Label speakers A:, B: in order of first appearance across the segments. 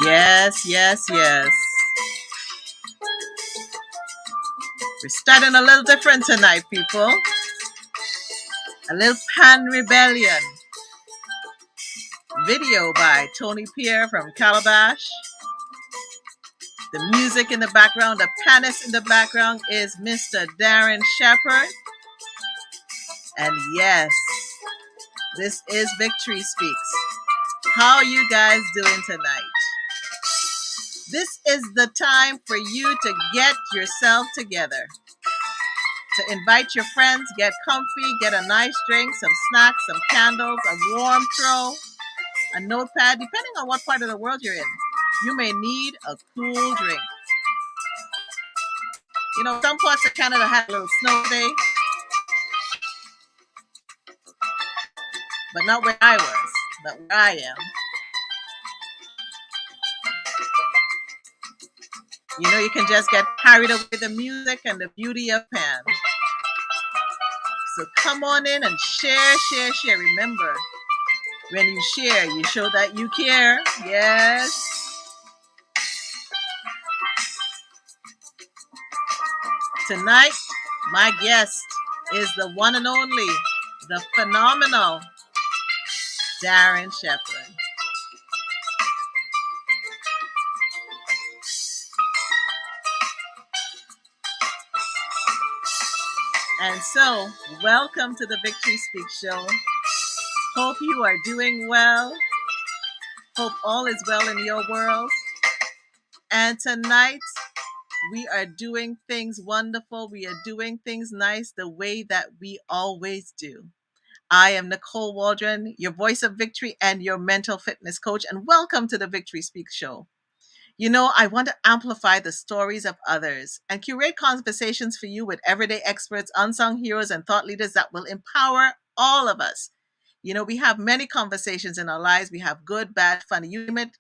A: Yes, yes, yes. We're starting a little different tonight, people. A little Pan Rebellion. Video by Tony Pierre from Calabash. The music in the background, the Pannist in the background is Mr. Darren Sheppard. And yes, this is Victory Speaks. How are you guys doing tonight? This is the time for you to get yourself together. To invite your friends, get comfy, get a nice drink, some snacks, some candles, a warm throw, a notepad, depending on what part of the world you're in. You may need a cool drink. You know, some parts of Canada had a little snow day, but not where I was, but where I am. You know, you can just get carried away with the music and the beauty of Pan. So come on in and share. Remember, when you share, you show that you care. Yes. Tonight, my guest is the one and only, the phenomenal Darren Sheppard. And so, welcome to the Victory Speak Show. Hope you are doing well. Hope all is well in your world. And tonight, we are doing things wonderful. We are doing things nice the way that we always do. I am Nicole Waldron, your voice of victory and your mental fitness coach, and welcome to the Victory Speak Show. You know, I want to amplify the stories of others and curate conversations for you with everyday experts, unsung heroes, and thought leaders that will empower all of us. You know, we have many conversations in our lives. We have good, bad, funny. You name it,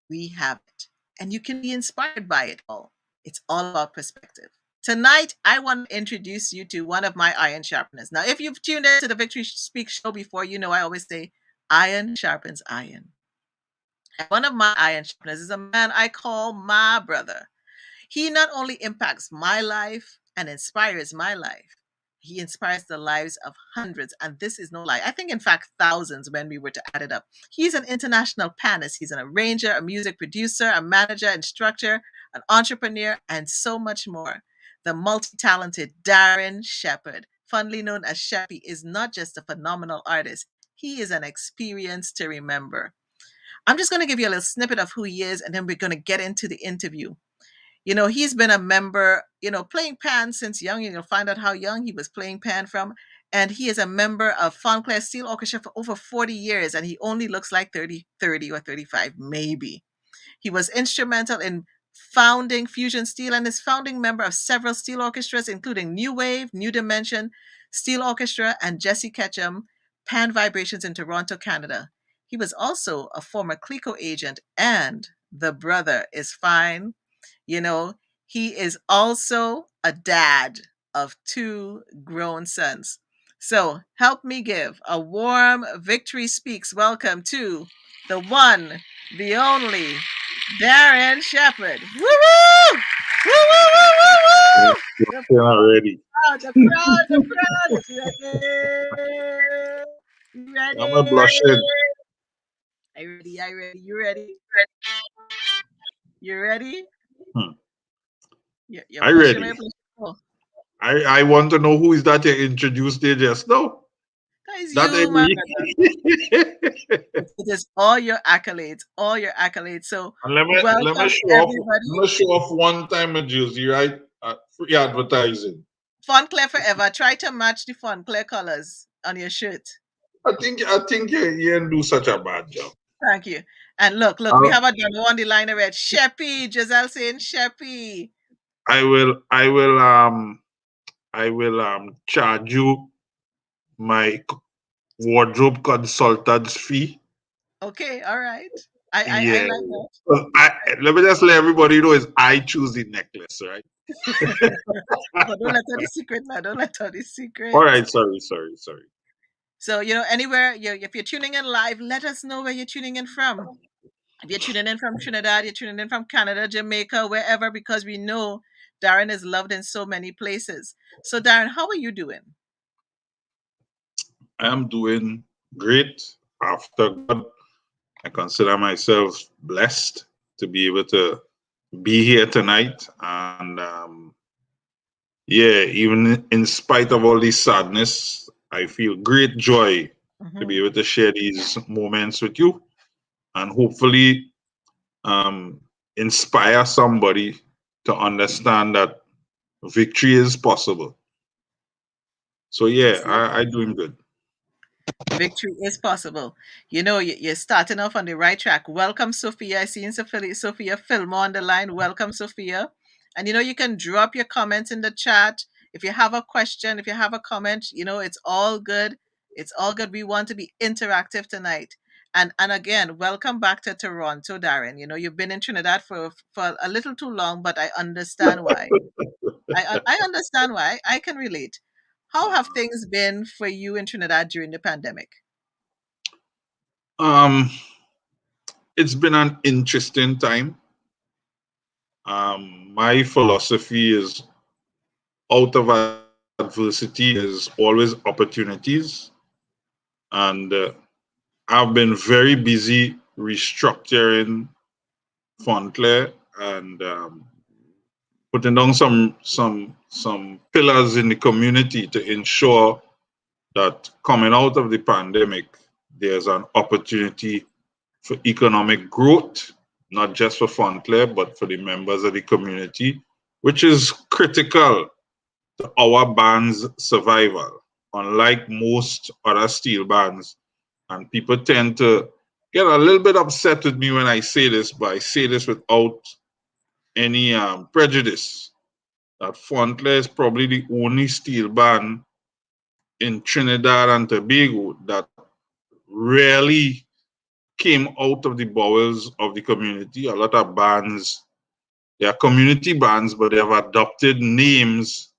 A: we have it. And you can be inspired by it all. It's all about perspective. Tonight, I want to introduce you to one of my iron sharpeners. Now, if you've tuned into the Victory Speak Show before, you know I always say iron sharpens iron. And one of my iron sharpeners is a man I call my brother. He not only impacts my life and inspires my life, he inspires the lives of hundreds. And this is no lie. I think, in fact, thousands when we were to add it up. He's an international Pannist. He's an arranger, a music producer, a manager, instructor, an entrepreneur, and so much more. The multi-talented Darren Sheppard, fondly known as Sheppy, is not just a phenomenal artist. He is an experience to remember. I'm just going to give you a little snippet of who he is, and then we're going to get into the interview. You know, he's been a member, playing pan since young. You'll find out how young he was playing pan from. And he is a member of Faunclair Steel Orchestra for over 40 years, and he only looks like 30 or 35, maybe. He was instrumental in founding Fusion Steel and is founding member of several steel orchestras, including New Wave, New Dimension, Steel Orchestra, and Jesse Ketchum, Pan Vibrations in Toronto, Canada. He was also a former Clico agent, and the brother is fine. You know, he is also a dad of 2 grown sons. So help me give a warm Victory Speaks welcome to the one, the only, Darren Sheppard. Woo-woo! Woo-woo-woo-woo-woo!
B: You're not ready.
A: The crowd is ready. You ready?
B: I'm a blushing.
A: Are you ready? You ready? You ready? You're
B: I ready. I want to know who is that you introduced there just now.
A: That is you, my brother. It is all your accolades. So
B: let me show off one time a jersey, right? Free advertising.
A: Faunclair forever. Try to match the Faunclair colors on your shirt.
B: I think you didn't do such a bad job.
A: Thank you. And look, we have a demo on the line red. Sheppy, Giselle saying Sheppy.
B: I will charge you my wardrobe consultant's fee.
A: Okay, all right. I
B: Yeah.
A: like that.
B: Well, let me just let everybody know is I choose the necklace, right?
A: But don't let her the secret, now. Don't let her the secret.
B: All right, sorry.
A: So, anywhere, if you're tuning in live, let us know where you're tuning in from. If you're tuning in from Trinidad, you're tuning in from Canada, Jamaica, wherever, because we know Darren is loved in so many places. So, Darren, how are you doing?
B: I am doing great. After God, I consider myself blessed to be able to be here tonight. And yeah, even in spite of all this sadness, I feel great joy to be
A: Mm-hmm.
B: able to share these moments with you and hopefully um, inspire somebody to understand that victory is possible. So yeah,
A: That's it.
B: I doing good.
A: Victory is possible. You're starting off on the right track. Welcome, Sophia. I see Sophia Filmo on the line. Welcome, Sophia. And you can drop your comments in the chat. If you have a question, if you have a comment, it's all good. It's all good. We want to be interactive tonight. And again, welcome back to Toronto, Darren. You've been in Trinidad for a little too long, but I understand why. I understand why. I can relate. How have things been for you in Trinidad during the pandemic?
B: Um, it's been an interesting time. My philosophy is out of adversity, there's always opportunities. And I've been very busy restructuring Fontclair and putting down some pillars in the community to ensure that coming out of the pandemic, there's an opportunity for economic growth, not just for Fontclair, but for the members of the community, which is critical to our band's survival. Unlike most other steel bands, and people tend to get a little bit upset with me when I say this, but I say this without any prejudice. That Fontclair is probably the only steel band in Trinidad and Tobago that really came out of the bowels of the community. A lot of bands, they are community bands, but they have adopted names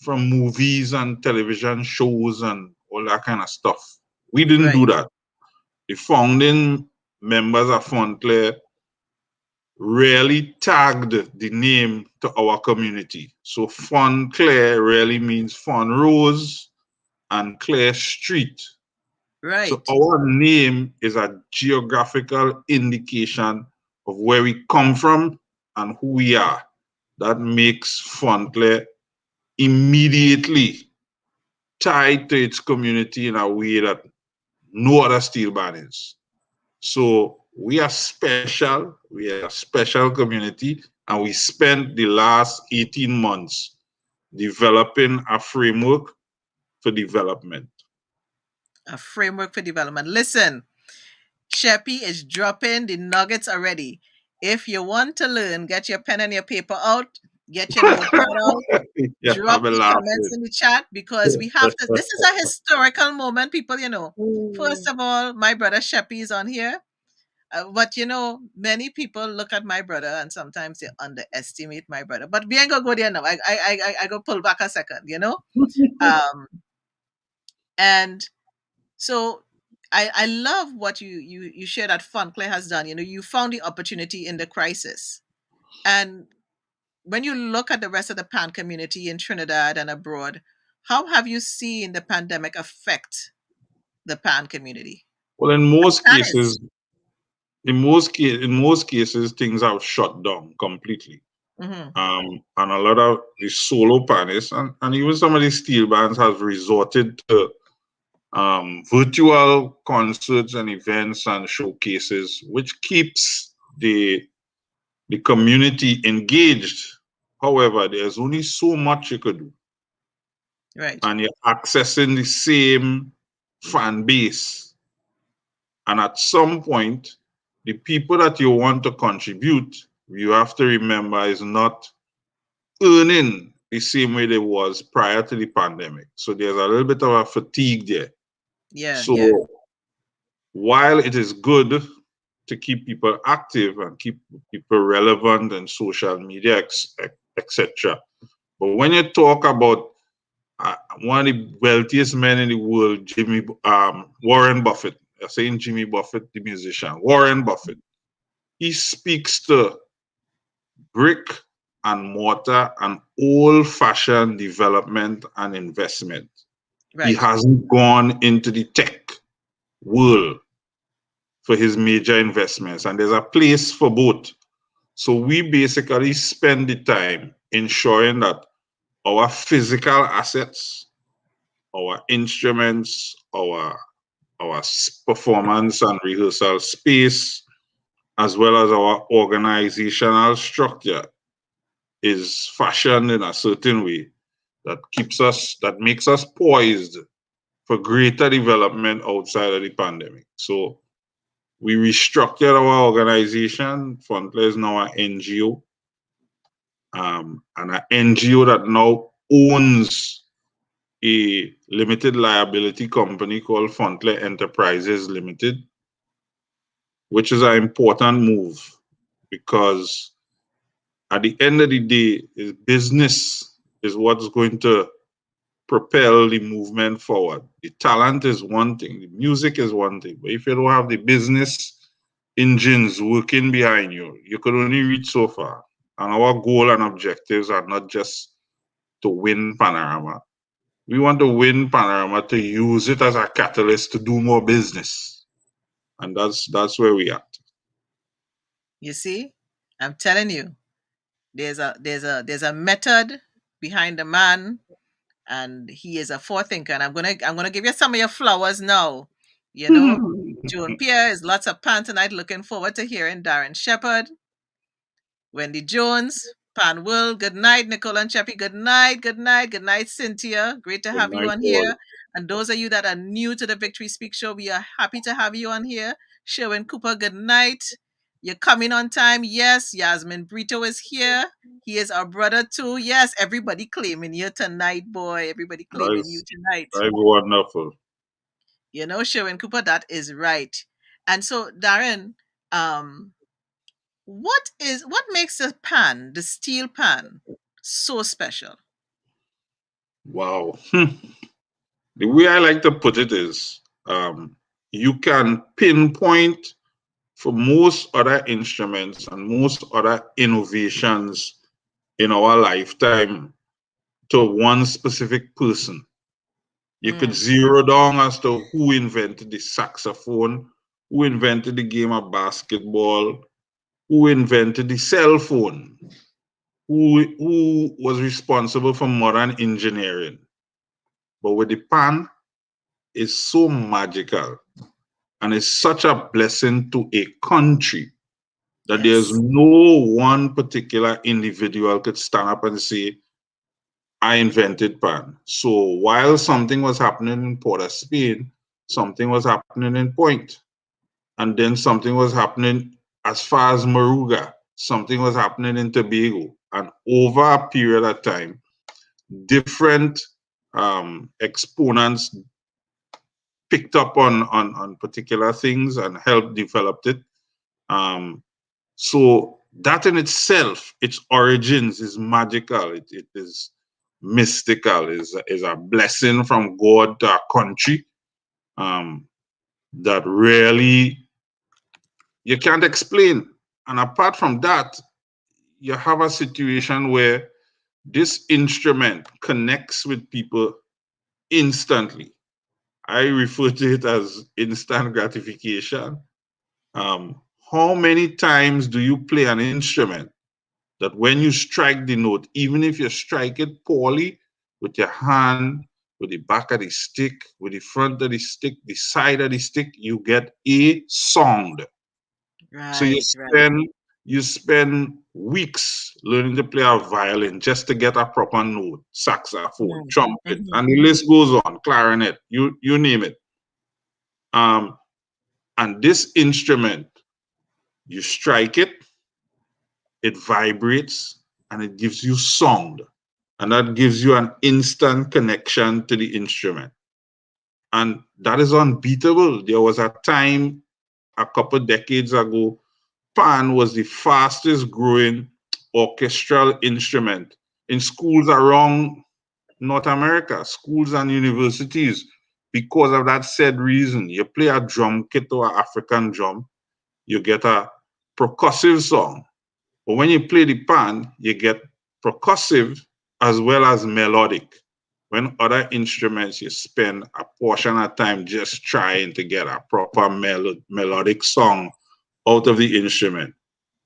B: from movies and television shows and all that kind of stuff. We didn't do
A: Right.
B: that. The founding members of Fontclair really tagged the name to our community. So Fontclair really means Font Rose and Clare Street. So
A: Right.
B: our name is a geographical indication of where we come from and who we are. That makes Fontclair immediately tied to its community in a way that no other steel band is. So we are special. We are a special community, and we spent the last 18 months developing a framework for development.
A: A framework for development. Listen, Sheppy is dropping the nuggets already. If you want to learn, get your pen and your paper out, get your notepad out,
B: Yeah, I've
A: drop
B: been
A: the comments
B: laughing.
A: in the chat because we have to. This is a historical moment, people. First of all, my brother Sheppy is on here. But many people look at my brother and sometimes they underestimate my brother. But we ain't gonna go there now. I go pull back a second. Um, and so I love what you share that Fontclair has done. You found the opportunity in the crisis. And when you look at the rest of the pan community in Trinidad and abroad, how have you seen the pandemic affect the pan community?
B: Well,
A: Pannist.
B: in most cases, things have shut down completely.
A: Mm-hmm.
B: And a lot of the solo panists and even some of the steel bands have resorted to virtual concerts and events and showcases, which keeps the community engaged. However, there's only so much you could do,
A: Right.
B: and you're accessing the same fan base. And at some point, the people that you want to contribute, you have to remember is not earning the same way there was prior to the pandemic. So there's a little bit of a fatigue there.
A: Yeah, yeah.
B: So while it is good to keep people active and keep people relevant in social media, etc., but when you talk about one of the wealthiest men in the world, Warren Buffett, I'm saying Jimmy Buffett, the musician, Warren Buffett, he speaks to brick and mortar and old-fashioned development and investment. He
A: Right.
B: hasn't gone into the tech world for his major investments, and there's a place for both. So we basically spend the time ensuring that our physical assets, our instruments, our performance and rehearsal space, as well as our organizational structure, is fashioned in a certain way that makes us poised for greater development outside of the pandemic. So we restructured our organization. Frontline is now an NGO, and an NGO that now owns a limited liability company called Frontline Enterprises Limited, which is an important move because at the end of the day, business is what's going to propel the movement forward. The talent is one thing, the music is one thing, but if you don't have the business engines working behind you, you can only reach so far. And our goal and objectives are not just to win Panorama. We want to win Panorama to use it as a catalyst to do more business. And that's where we are.
A: You see, I'm telling you, there's a method behind the man, and he is a forethinker. And I'm gonna give you some of your flowers now. You know, Joan Pierre is lots of pan tonight. Looking forward to hearing Darren Sheppard, Wendy Jones, Pan Will. Good night, Nicole and Sheppy. Good night, good night, good night, Cynthia. Great to
B: Good
A: have you
B: night,
A: on
B: all.
A: here. And those of you that are new to the Victory Speak Show, we are happy to have you on here. Sherwin Cooper, good night. You're coming on time. Yes, Yasmin Brito is here. He is our brother too. Yes, everybody claiming you tonight, boy. Everybody claiming you
B: That's,
A: tonight.
B: that's wonderful.
A: You know, Sherwin Cooper, that is right. And so, Darren, um, what makes the pan, the steel pan, so special?
B: Wow. The way I like to put it is you can pinpoint for most other instruments and most other innovations in our lifetime to one specific person. You could
A: Mm,
B: zero down as to who invented the saxophone, who invented the game of basketball, who invented the cell phone, who was responsible for modern engineering. But with the pan, it's so magical and it's such a blessing to a country that there's
A: yes.
B: no one particular individual could stand up and say, I invented pan. So while something was happening in Port of Spain, something was happening in Point, and then something was happening as far as Moruga, something was happening in Tobago. And over a period of time, different exponents picked up on particular things and helped develop it. Um, so that in itself, its origins is magical. It is mystical. Is a blessing from God to our country that really you can't explain. And apart from that, you have a situation where this instrument connects with people instantly. I refer to it as instant gratification. How many times do you play an instrument that when you strike the note, even if you strike it poorly with your hand, with the back of the stick, with the front of the stick, the side of the stick, you get a sound. So
A: Right, right.
B: you spend weeks learning to play a violin just to get a proper note, saxophone,
A: Mm,
B: trumpet,
A: mhm.
B: and the list goes on, clarinet, you name it. Um, and this instrument, you strike it, it vibrates, and it gives you sound. and that gives you an instant connection to the instrument. And that is unbeatable. There was a time a couple decades ago, pan was the fastest growing orchestral instrument in schools around North America, schools and universities, because of that said reason. You play a drum kit or an African drum, you get a percussive song. But when you play the pan, you get percussive as well as melodic. When other instruments, you spend a portion of time just trying to get a proper melodic song out of the instrument.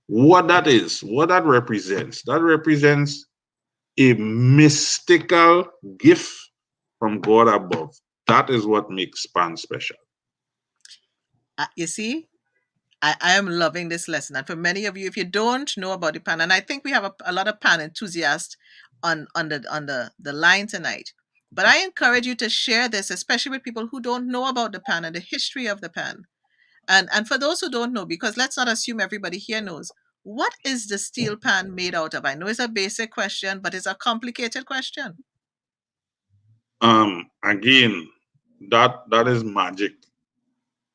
B: What that is, what that represents a mystical gift from God above. That is what makes pan special.
A: You see, I am loving this lesson. And for many of you, if you don't know about the pan, and I think we have a lot of pan enthusiasts on the line tonight. But I encourage you to share this, especially with people who don't know about the pan and the history of the pan. And for those who don't know, because let's not assume everybody here knows, what is the steel pan made out of? I know it's a basic question, but it's a complicated question.
B: Again, that is magic,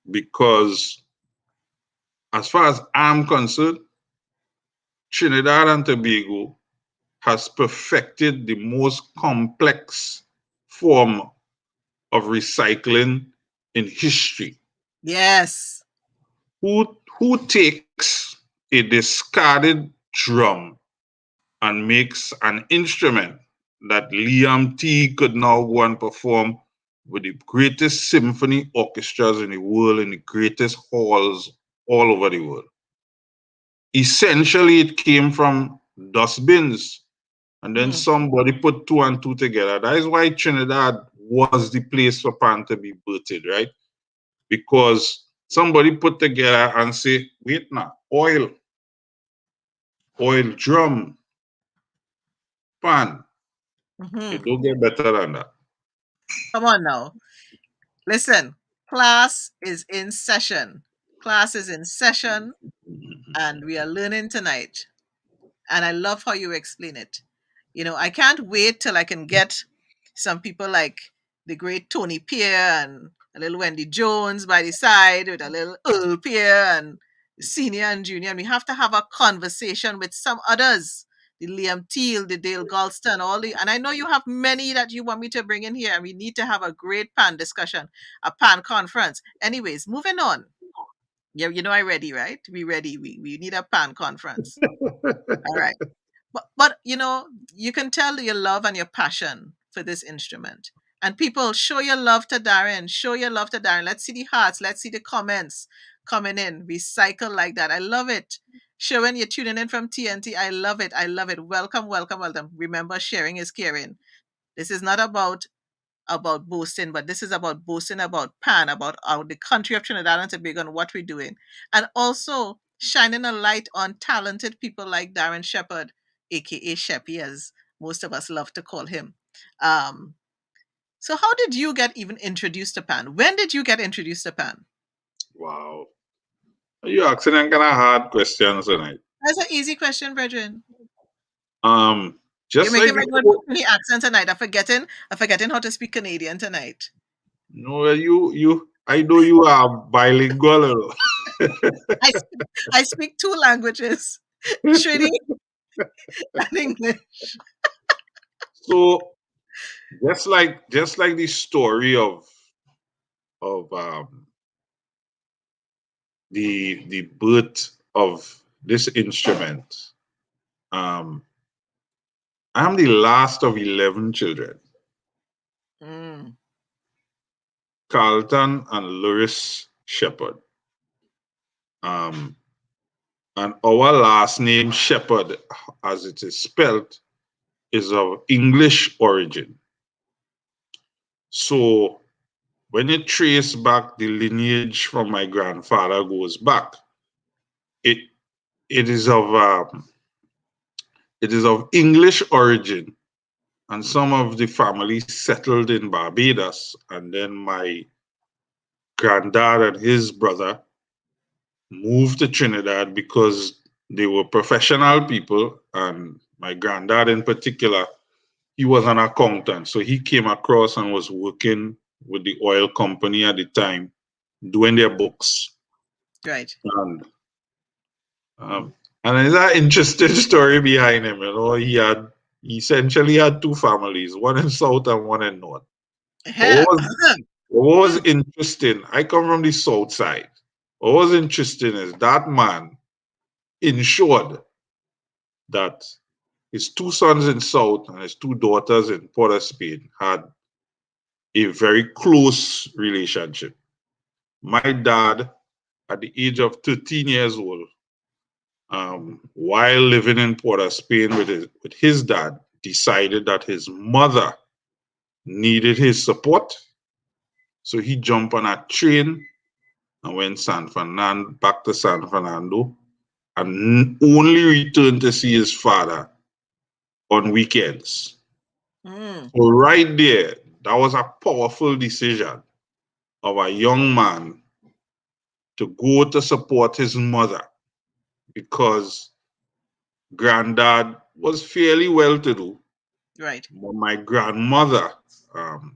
B: because as far as I'm concerned, Trinidad and Tobago has perfected the most complex form of recycling in history.
A: Yes.
B: Who takes a discarded drum and makes an instrument that Liam T could now go and perform with the greatest symphony orchestras in the world, in the greatest halls all over the world? Essentially, it came from dustbins, and then somebody put two and two together. That is why Trinidad was the place for pan to be birthed, right? Because somebody put together and say, wait now, oil drum, pan. It don't get better than that.
A: Come on now. Listen, class is in session. Class is in session, and we are learning tonight. And I love how you explain it. I can't wait till I can get some people like the great Tony Pierre and a little Wendy Jones by the side with a little Earl Pierre and senior and junior. And we have to have a conversation with some others, the Liam Teal, the Dale Galston, and I know you have many that you want me to bring in here. And we need to have a great pan discussion, a pan conference. Anyways, moving on. Yeah, I ready, right? We ready. We need a pan conference. All right. But you can tell your love and your passion for this instrument. And people, show your love to Darren. Show your love to Darren. Let's see the hearts. Let's see the comments coming in. We cycle like that. I love it. Showing you're tuning in from TNT. I love it. I love it. Welcome, welcome, welcome. Remember, sharing is caring. This is not about boasting, but this is about boasting about pan, about the country of Trinidad and Tobago and what we're doing. And also shining a light on talented people like Darren Sheppard, aka Sheppy, as most of us love to call him. So how did you get even introduced to pan? When did you get introduced to pan?
B: Wow. You asking them kind of hard questions tonight.
A: That's an easy question, brethren. You're
B: Just like
A: making my good Cockney accent tonight. I'm forgetting how to speak Canadian tonight.
B: no, I know you are bilingual.
A: I speak two languages, Trini and English.
B: So just like the story of the birth of this instrument. I'm the last of 11 children. Carlton and Loris Sheppard. And our last name, Sheppard, as it is spelled, is of English origin. So when you trace back the lineage from my grandfather goes back, it is of English origin, and some of the family settled in Barbados, and then my granddad and his brother moved to Trinidad because they were professional people, and my granddad in particular, he was an accountant. So he came across and was working with the oil company at the time, doing their books.
A: Right.
B: And um, and there's an interesting story behind him. You know, he essentially had two families, one in South and one in North. But
A: Yeah.
B: what was interesting, I come from the South side. What was interesting is that man ensured that his two sons in South and his two daughters in Port of Spain had a very close relationship. My dad, at the age of 13 years old, while living in Port of Spain with his dad, decided that his mother needed his support. So he jumped on a train and went back to San Fernando and only returned to see his father on weekends.
A: Mm.
B: So right there, that was a powerful decision of a young man to go to support his mother because granddad was fairly well to do.
A: Right.
B: But my grandmother, um,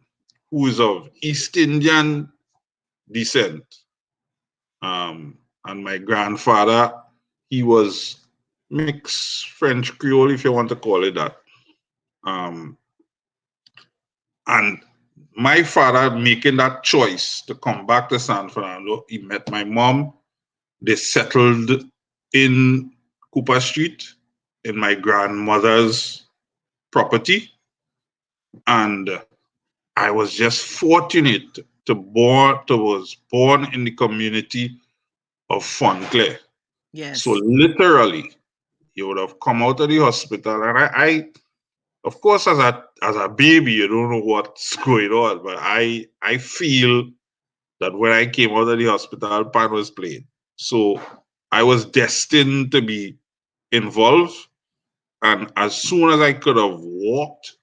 B: who is of East Indian descent, and my grandfather, he was mixed French Creole, if you want to call it that. Um, and my father making that choice to come back to San Fernando, he met my mom. They settled in Cooper Street in my grandmother's property. And I was just fortunate was born in the community of Fontclair. So
A: Yes.
B: literally, you would have come out of the hospital, and I of course, as a baby, you don't know what's going on, but I feel that when I came out of the hospital, Pan was playing. So I was destined to be involved, and as soon as I could have walked,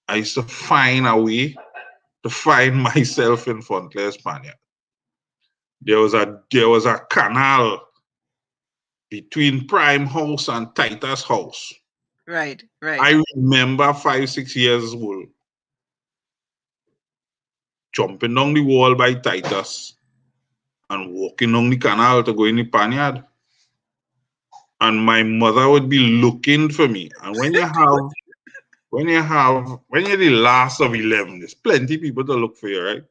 B: I used to find a way to find myself in Fontclair, Spaniard. There was a canal between Prime House and Titus House.
A: Right. Right.
B: I remember 5, 6 years old jumping down the wall by Titus and walking down the canal to go in the Panyard. And my mother would be looking for me. And when you're the last of 11, there's plenty of people to look for you, right?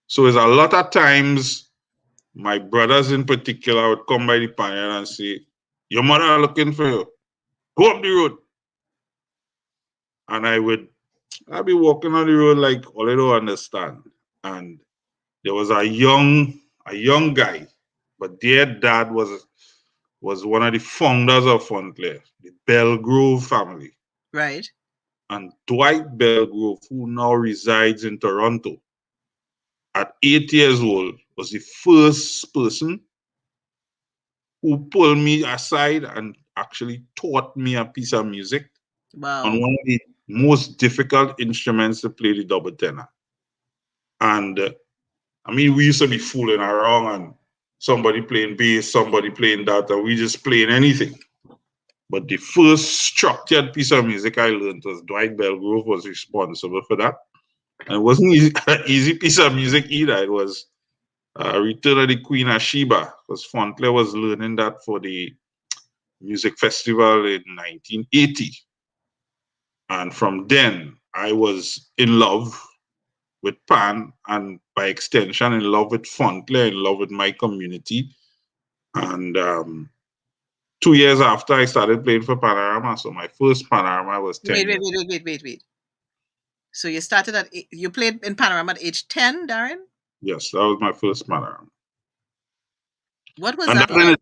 B: So it's a lot of times my brothers in particular would come by the Panyard and say, your mother looking for you. Go up the road. And I'd be walking on the road like all I don't understand. And there was a young guy, but their dad was one of the founders of Fontclair, the Belgrove family.
A: Right.
B: And Dwight Belgrove, who now resides in Toronto, at 8 years old, was the first person who pulled me aside and actually taught me a piece of music on
A: Wow.
B: one of the most difficult instruments to play, the double tenor. And I mean, we used to be fooling around and somebody playing bass, somebody playing that, and we just playing anything. But the first structured piece of music I learned was Dwight Belgrove was responsible for that. And it wasn't an easy piece of music either. It was Return of the Queen of Sheba, because Fontclair was learning that for the music festival in 1980. And from then, I was in love with Pan, and by extension, in love with Fontclair, in love with my community. And 2 years after, I started playing for Panorama. So my first Panorama was 10
A: Wait. Wait.
B: years.
A: Wait. Wait. Wait. Wait. Wait. So you started you played in Panorama at age 10, Darren.
B: Yes, that was my first Panorama.
A: What was
B: And
A: that like?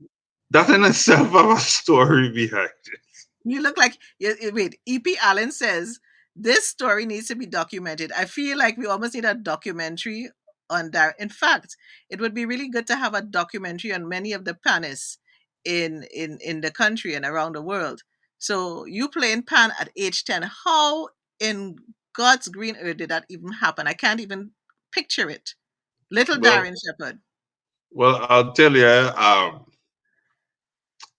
B: that in itself have a story behind it.
A: You look like wait. EP Allen says this story needs to be documented. I feel like we almost need a documentary on that. In fact, it would be really good to have a documentary on many of the Pannists in the country and around the world. So you playing pan at age 10. How in God's green earth did that even happen? I can't even picture it. Little
B: Well,
A: Darren Sheppard.
B: well, I'll tell you,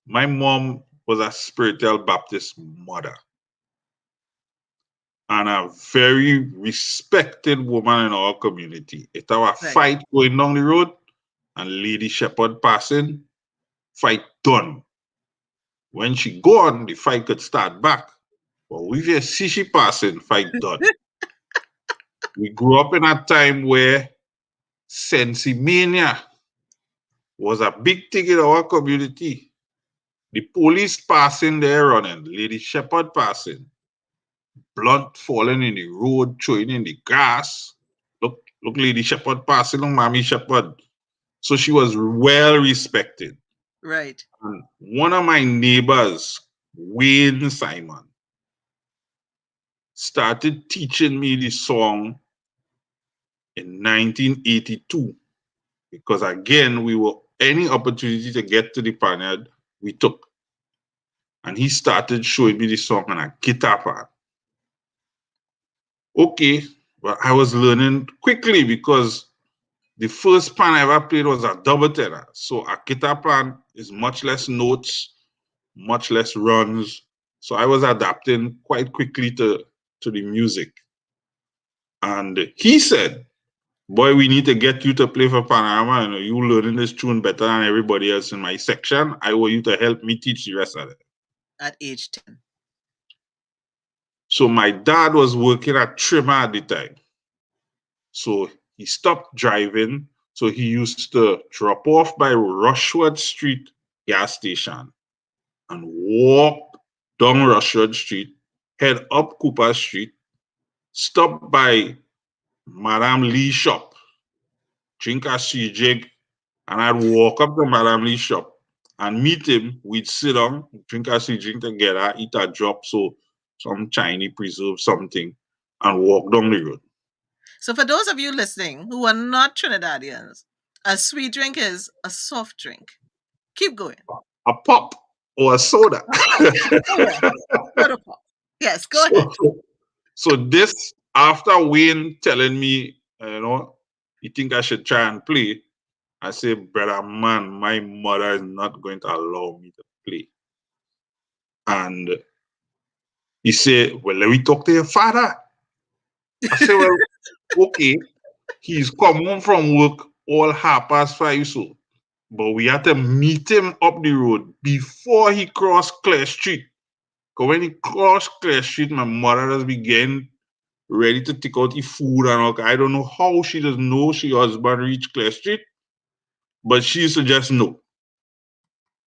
B: my mom was a spiritual Baptist mother. and a very respected woman in our community. It have a
A: Right.
B: fight going down the road, and Lady Sheppard passing, fight done. When she gone, the fight could start back. But we just see she passing, fight done. We grew up in a time where sensimania was a big thing in our community. The police passing there running, Lady Sheppard passing, blood falling in the road, throwing in the grass. Look, Lady Sheppard passing on Mommy Sheppard. So she was well respected.
A: Right.
B: And one of my neighbors, Wayne Simon, started teaching me the song in 1982 because again we were any opportunity to get to the Pannist, we took. And he started showing me the song on a guitar part. Okay, but I was learning quickly because the first pan I ever played was a double tenor. So a guitar pan is much less notes, much less runs. So I was adapting quite quickly to the music. And he said, boy, we need to get you to play for Panorama. You know, you learning this tune better than everybody else in my section. I want you to help me teach the rest of it.
A: At age 10.
B: So my dad was working at Trimmer at the time. So he stopped driving. So he used to drop off by Rushwood Street gas station and walk down Rushwood Street, head up Cooper Street, stop by Madame Lee's shop, drink a sea jig, and I'd walk up to Madame Lee's shop and meet him. We'd sit down, drink a sea drink together, eat a drop, so some Chinese preserve, something, and walk down the road.
A: So, for those of you listening who are not Trinidadians, a sweet drink is a soft drink. Keep going.
B: A pop or a soda.
A: Oh, yeah. Soda pop. Yes, go ahead.
B: So this, after Wayne telling me, you think I should try and play, I say, brother, man, my mother is not going to allow me to play. And he said, well, let me talk to your father. I said, well, okay. He's come home from work all 5:30, so. But we had to meet him up the road before he crossed Clare Street. Because when he crossed Clare Street, my mother just began ready to take out the food and all. I don't know how she doesn't know she husband reached Clare Street, but she used to just know.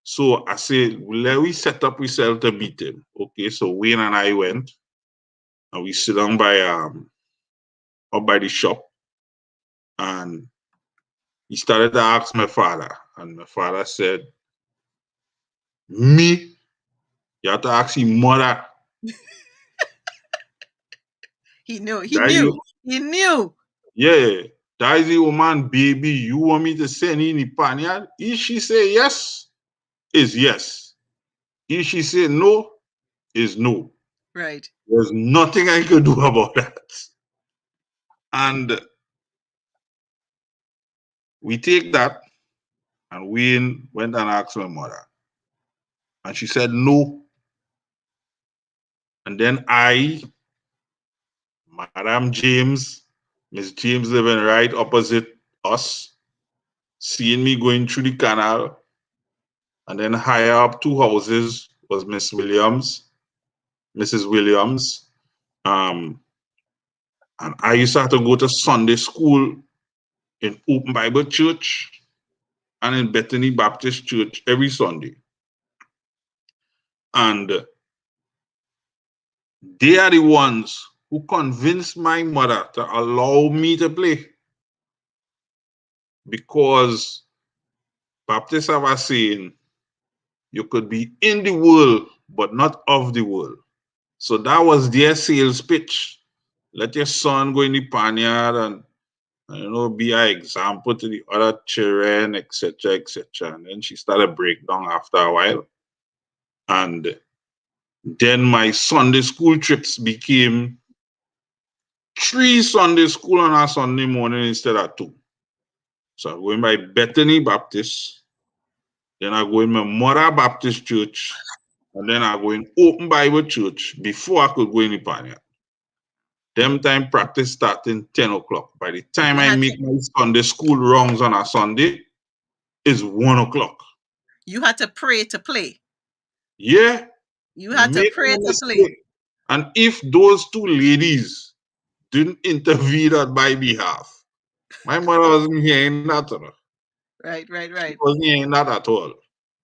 B: So I said, let we set up ourselves to meet him. Okay, so Wayne and I went and we sit down by up by the shop, and he started to ask my father, and my father said, me, you have to ask your mother.
A: He knew. He
B: That
A: knew.
B: you,
A: He knew.
B: yeah, that is the woman, baby. You want me to send in the panyard? If she say yes, is yes. If she say no, is no.
A: Right.
B: There's nothing I could do about that. And we take that, and Wayne went and asked my mother. And she said no. And then Madame James, Miss James living right opposite us, seeing me going through the canal, and then higher up 2 houses was Miss Williams, Mrs. Williams. And I used to have to go to Sunday school in Open Bible Church and in Bethany Baptist Church every Sunday. And they are the ones who convinced my mother to allow me to play. Because Baptists have a saying, you could be in the world, but not of the world. So that was their sales pitch. Let your son go in the panyard and be an example to the other children, etc., etc. And then she started breakdown after a while. And then my Sunday school trips became 3 Sunday school on a Sunday morning instead of 2. So I go in my Bethany Baptist, then I go in my Mother Baptist Church, and then I go in Open Bible Church before I could go in the panyard. Them time practice starting 10 o'clock. By the time
A: You
B: I
A: had
B: make
A: to
B: my Sunday school rounds on a Sunday, it's 1 o'clock.
A: you had to pray to play.
B: Yeah,
A: You had to
B: make
A: pray
B: no
A: to play.
B: mistake. And if those two ladies didn't intervene on my behalf, my mother wasn't hearing that.
A: Right, right,
B: She
A: right.
B: wasn't hearing that at all.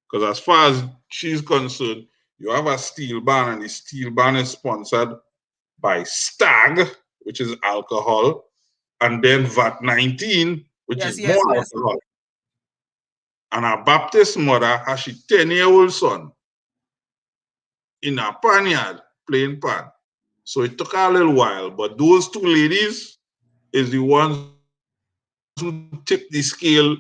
B: Because as far as she's concerned, you have a steel band, and the steel band is sponsored by Stag, which is alcohol, and then VAT 19, which is
A: Yes,
B: more
A: yes, yes.
B: alcohol. And a Baptist mother has she 10-year-old son in a panyard playing pan. So it took her a little while, but those two ladies is the ones who tip the scale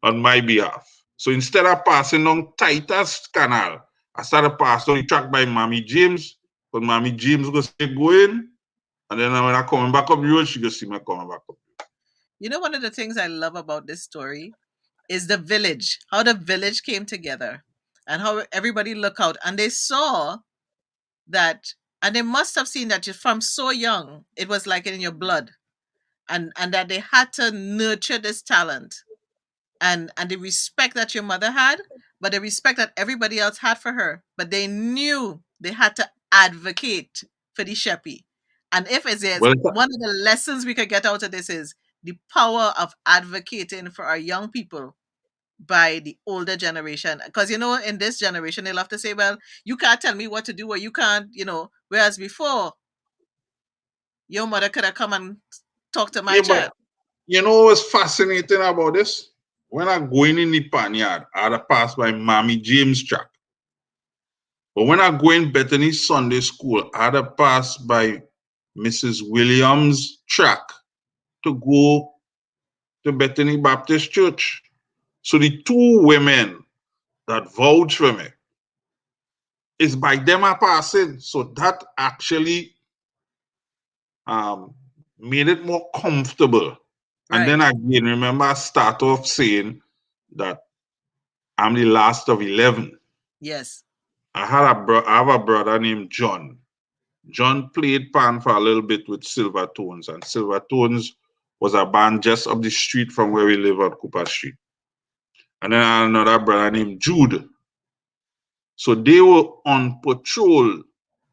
B: on my behalf. So instead of passing on tightest canal, I started passing on the track by Mommy James, because Mommy James go see me going, and then when I coming back up the road, she go see me coming back up.
A: You know, one of the things I love about this story is the village, how the village came together and how everybody look out and they saw that, and they must have seen that from so young, it was like in your blood, and that they had to nurture this talent and the respect that your mother had, but the respect that everybody else had for her. But they knew they had to advocate for the Sheppy. And if it is
B: Well,
A: one of the lessons we could get out of this is the power of advocating for our young people by the older generation. Because you know, in this generation, they'll have to say, well, you can't tell me what to do or you can't, whereas before your mother could have come and talked to my
B: yeah, but
A: child.
B: you know what's fascinating about this? When I'm going in the panyard, I had to pass by Mommy James track. But when I go in Bethany Sunday School, I had to pass by Mrs. Williams' track to go to Bethany Baptist Church. So the two women that vouch for me is by them I passing. So that actually um, made it more comfortable. And then
A: Right.
B: again, remember I start off saying that I'm the last of 11.
A: Yes.
B: I have a brother named John. John played pan for a little bit with Silver Tones, and Silver Tones was a band just up the street from where we live on Cooper Street. And then I had another brother named Jude. So they were on patrol,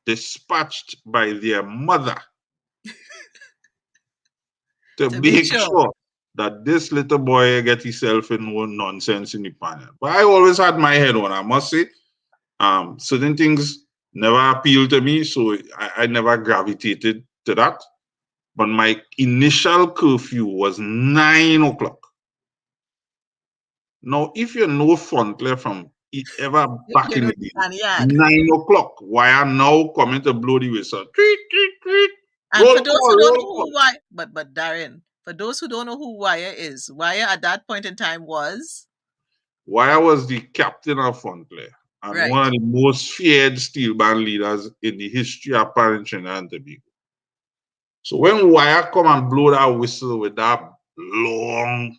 B: dispatched by their mother to
A: To make
B: make
A: sure.
B: sure that this little boy get himself in no nonsense in the panel. But I always had my head on, I must say. Certain things never appealed to me, so I never gravitated to that. But my initial curfew was 9 o'clock. Now, if you know Frontler from ever back
A: You
B: in
A: know
B: the
A: the
B: day,
A: lanyard.
B: 9 o'clock, why are now coming to blow the whistle? Tweet, tweet, tweet.
A: And for
B: Roll
A: those who
B: call,
A: don't
B: roll
A: know
B: call.
A: who Wire, but Darren, for those who don't know who Wire is, Wire at that point in time was
B: Wire was the captain of Frontler and one
A: right.
B: of the most feared steel band leaders in the history of Trinidad and Tobago. So when Wire come and blow that whistle with that long,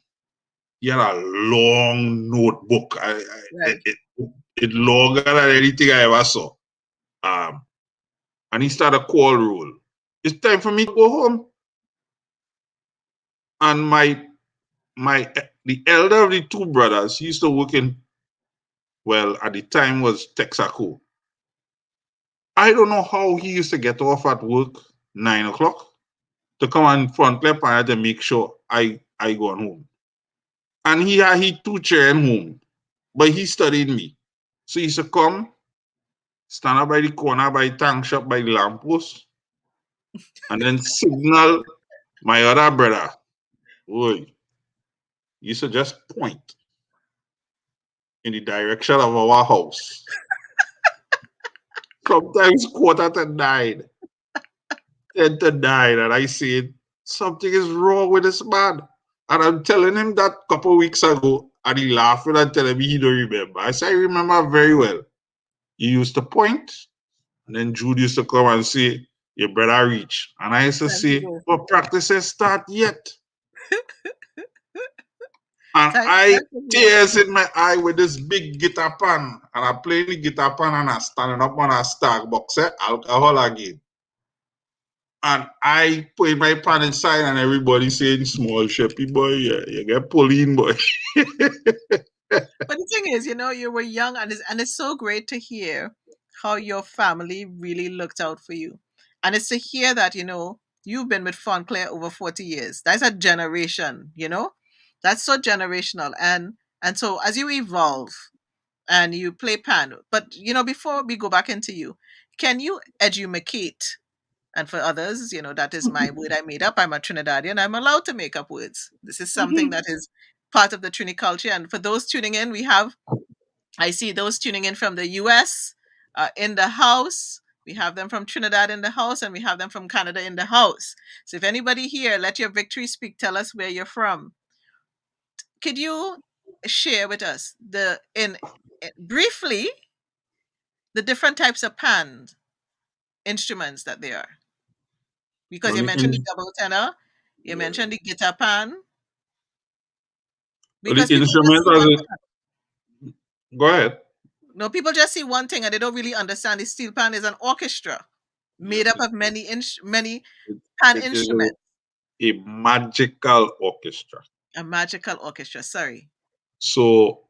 B: he had a long notebook.
A: Right.
B: It longer than anything I ever saw. Um, and he started a call roll. It's time for me to go home. And the elder of the two brothers, he used to work in, well, at the time was Texaco. I don't know how he used to get off at work 9 o'clock to come and front left and to make sure I go on home. And he had he two children home, but he studied me. So he used to come, stand up by the corner by the tank shop by the lamppost, and then signal my other brother. Boy, he used to just point in the direction of our house. Sometimes quarter to 9, 10 to 9, and I said, something is wrong with this man. And I'm telling him that a couple of weeks ago, and he laughing and telling me he don't remember. I said, I remember very well. You used to point, and then Jude used to come and say, your brother reach. And I used to
A: Time to
B: say,
A: go.
B: but practices start yet. And I
A: Time to go.
B: tears in my eye with this big guitar pan. And I play the guitar pan and I standing up on a stack box, alcohol again. And I put my pan inside, and everybody saying, "Small Sheppy boy, you get pulling boy."
A: But the thing is, you were young, and it's so great to hear how your family really looked out for you. And it's to hear that, you've been with Fontclair over 40 years. That's a generation. That's so generational. And so as you evolve and you play piano, but before we go back into you, can you edumacate? And for others, that is my word I made up. I'm a Trinidadian. I'm allowed to make up words. This is something that is part of the Trini culture. And for those tuning in, I see those tuning in from the US in the house. We have them from Trinidad in the house, and we have them from Canada in the house. So if anybody here, let your victory speak. Tell us where you're from. Could you share with us briefly the different types of pan instruments that there are? Because
B: Well,
A: you
B: the,
A: mentioned the
B: in,
A: double tenor, you mentioned the guitar pan.
B: the
A: Because people just
B: instrument
A: see
B: as
A: one
B: it.
A: thing.
B: Go ahead.
A: No, people just see one thing and they don't really understand the steel pan is an orchestra made
B: Yes,
A: up of many
B: it,
A: pan
B: it is
A: instruments.
B: a magical orchestra.
A: A magical orchestra. Sorry.
B: So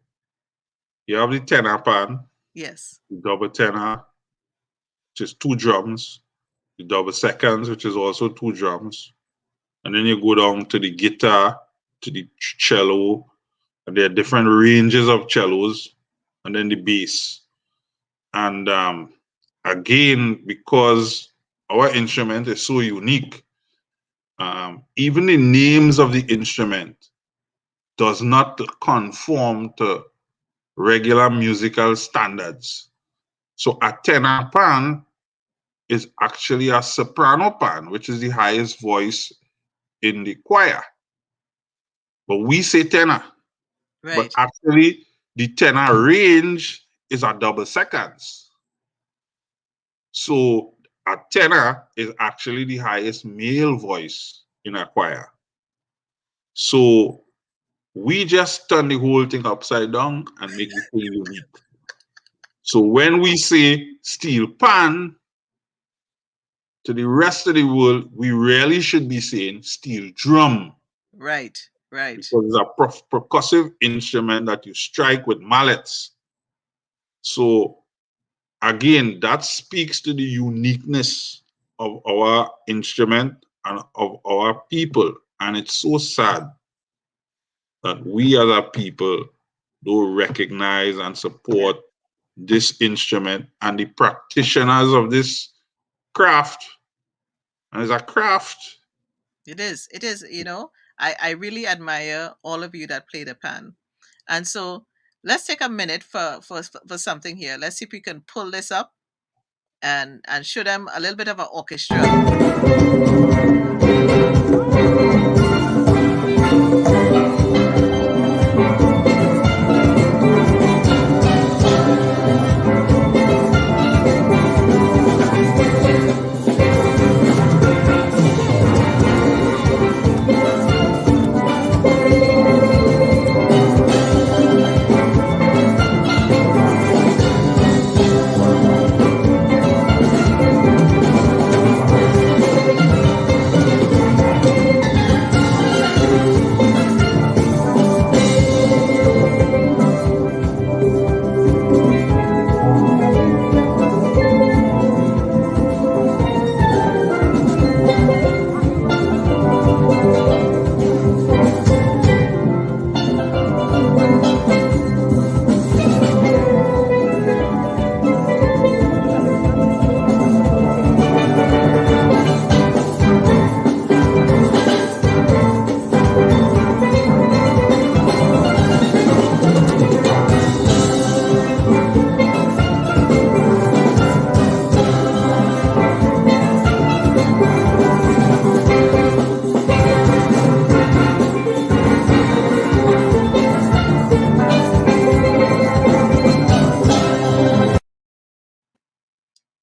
B: you have the tenor pan,
A: Yes.
B: the double tenor, which is two drums, the double seconds, which is also two drums, and then you go down to the guitar, to the cello, and there are different ranges of cellos, and then the bass. And again, because our instrument is so unique, even the names of the instrument does not conform to regular musical standards. So a tenor pan is actually a soprano pan, which is the highest voice in the choir. But we say tenor, but
A: Right.
B: actually the tenor range is a double seconds. So a tenor is actually the highest male voice in a choir. So we just turn the whole thing upside down and make the thing unique. So when we say steel pan to the rest of the world, we really should be saying steel drum
A: Right. Right.
B: because it's a percussive instrument that you strike with mallets. So again, that speaks to the uniqueness of our instrument and of our people. And it's so sad that we as a people don't recognize and
A: Yeah.
B: support this instrument and the practitioners of this craft. And it's a craft.
A: It is. It is, I really admire all of you that play the pan. And so let's take a minute for something here. Let's see if we can pull this up and show them a little bit of an orchestra.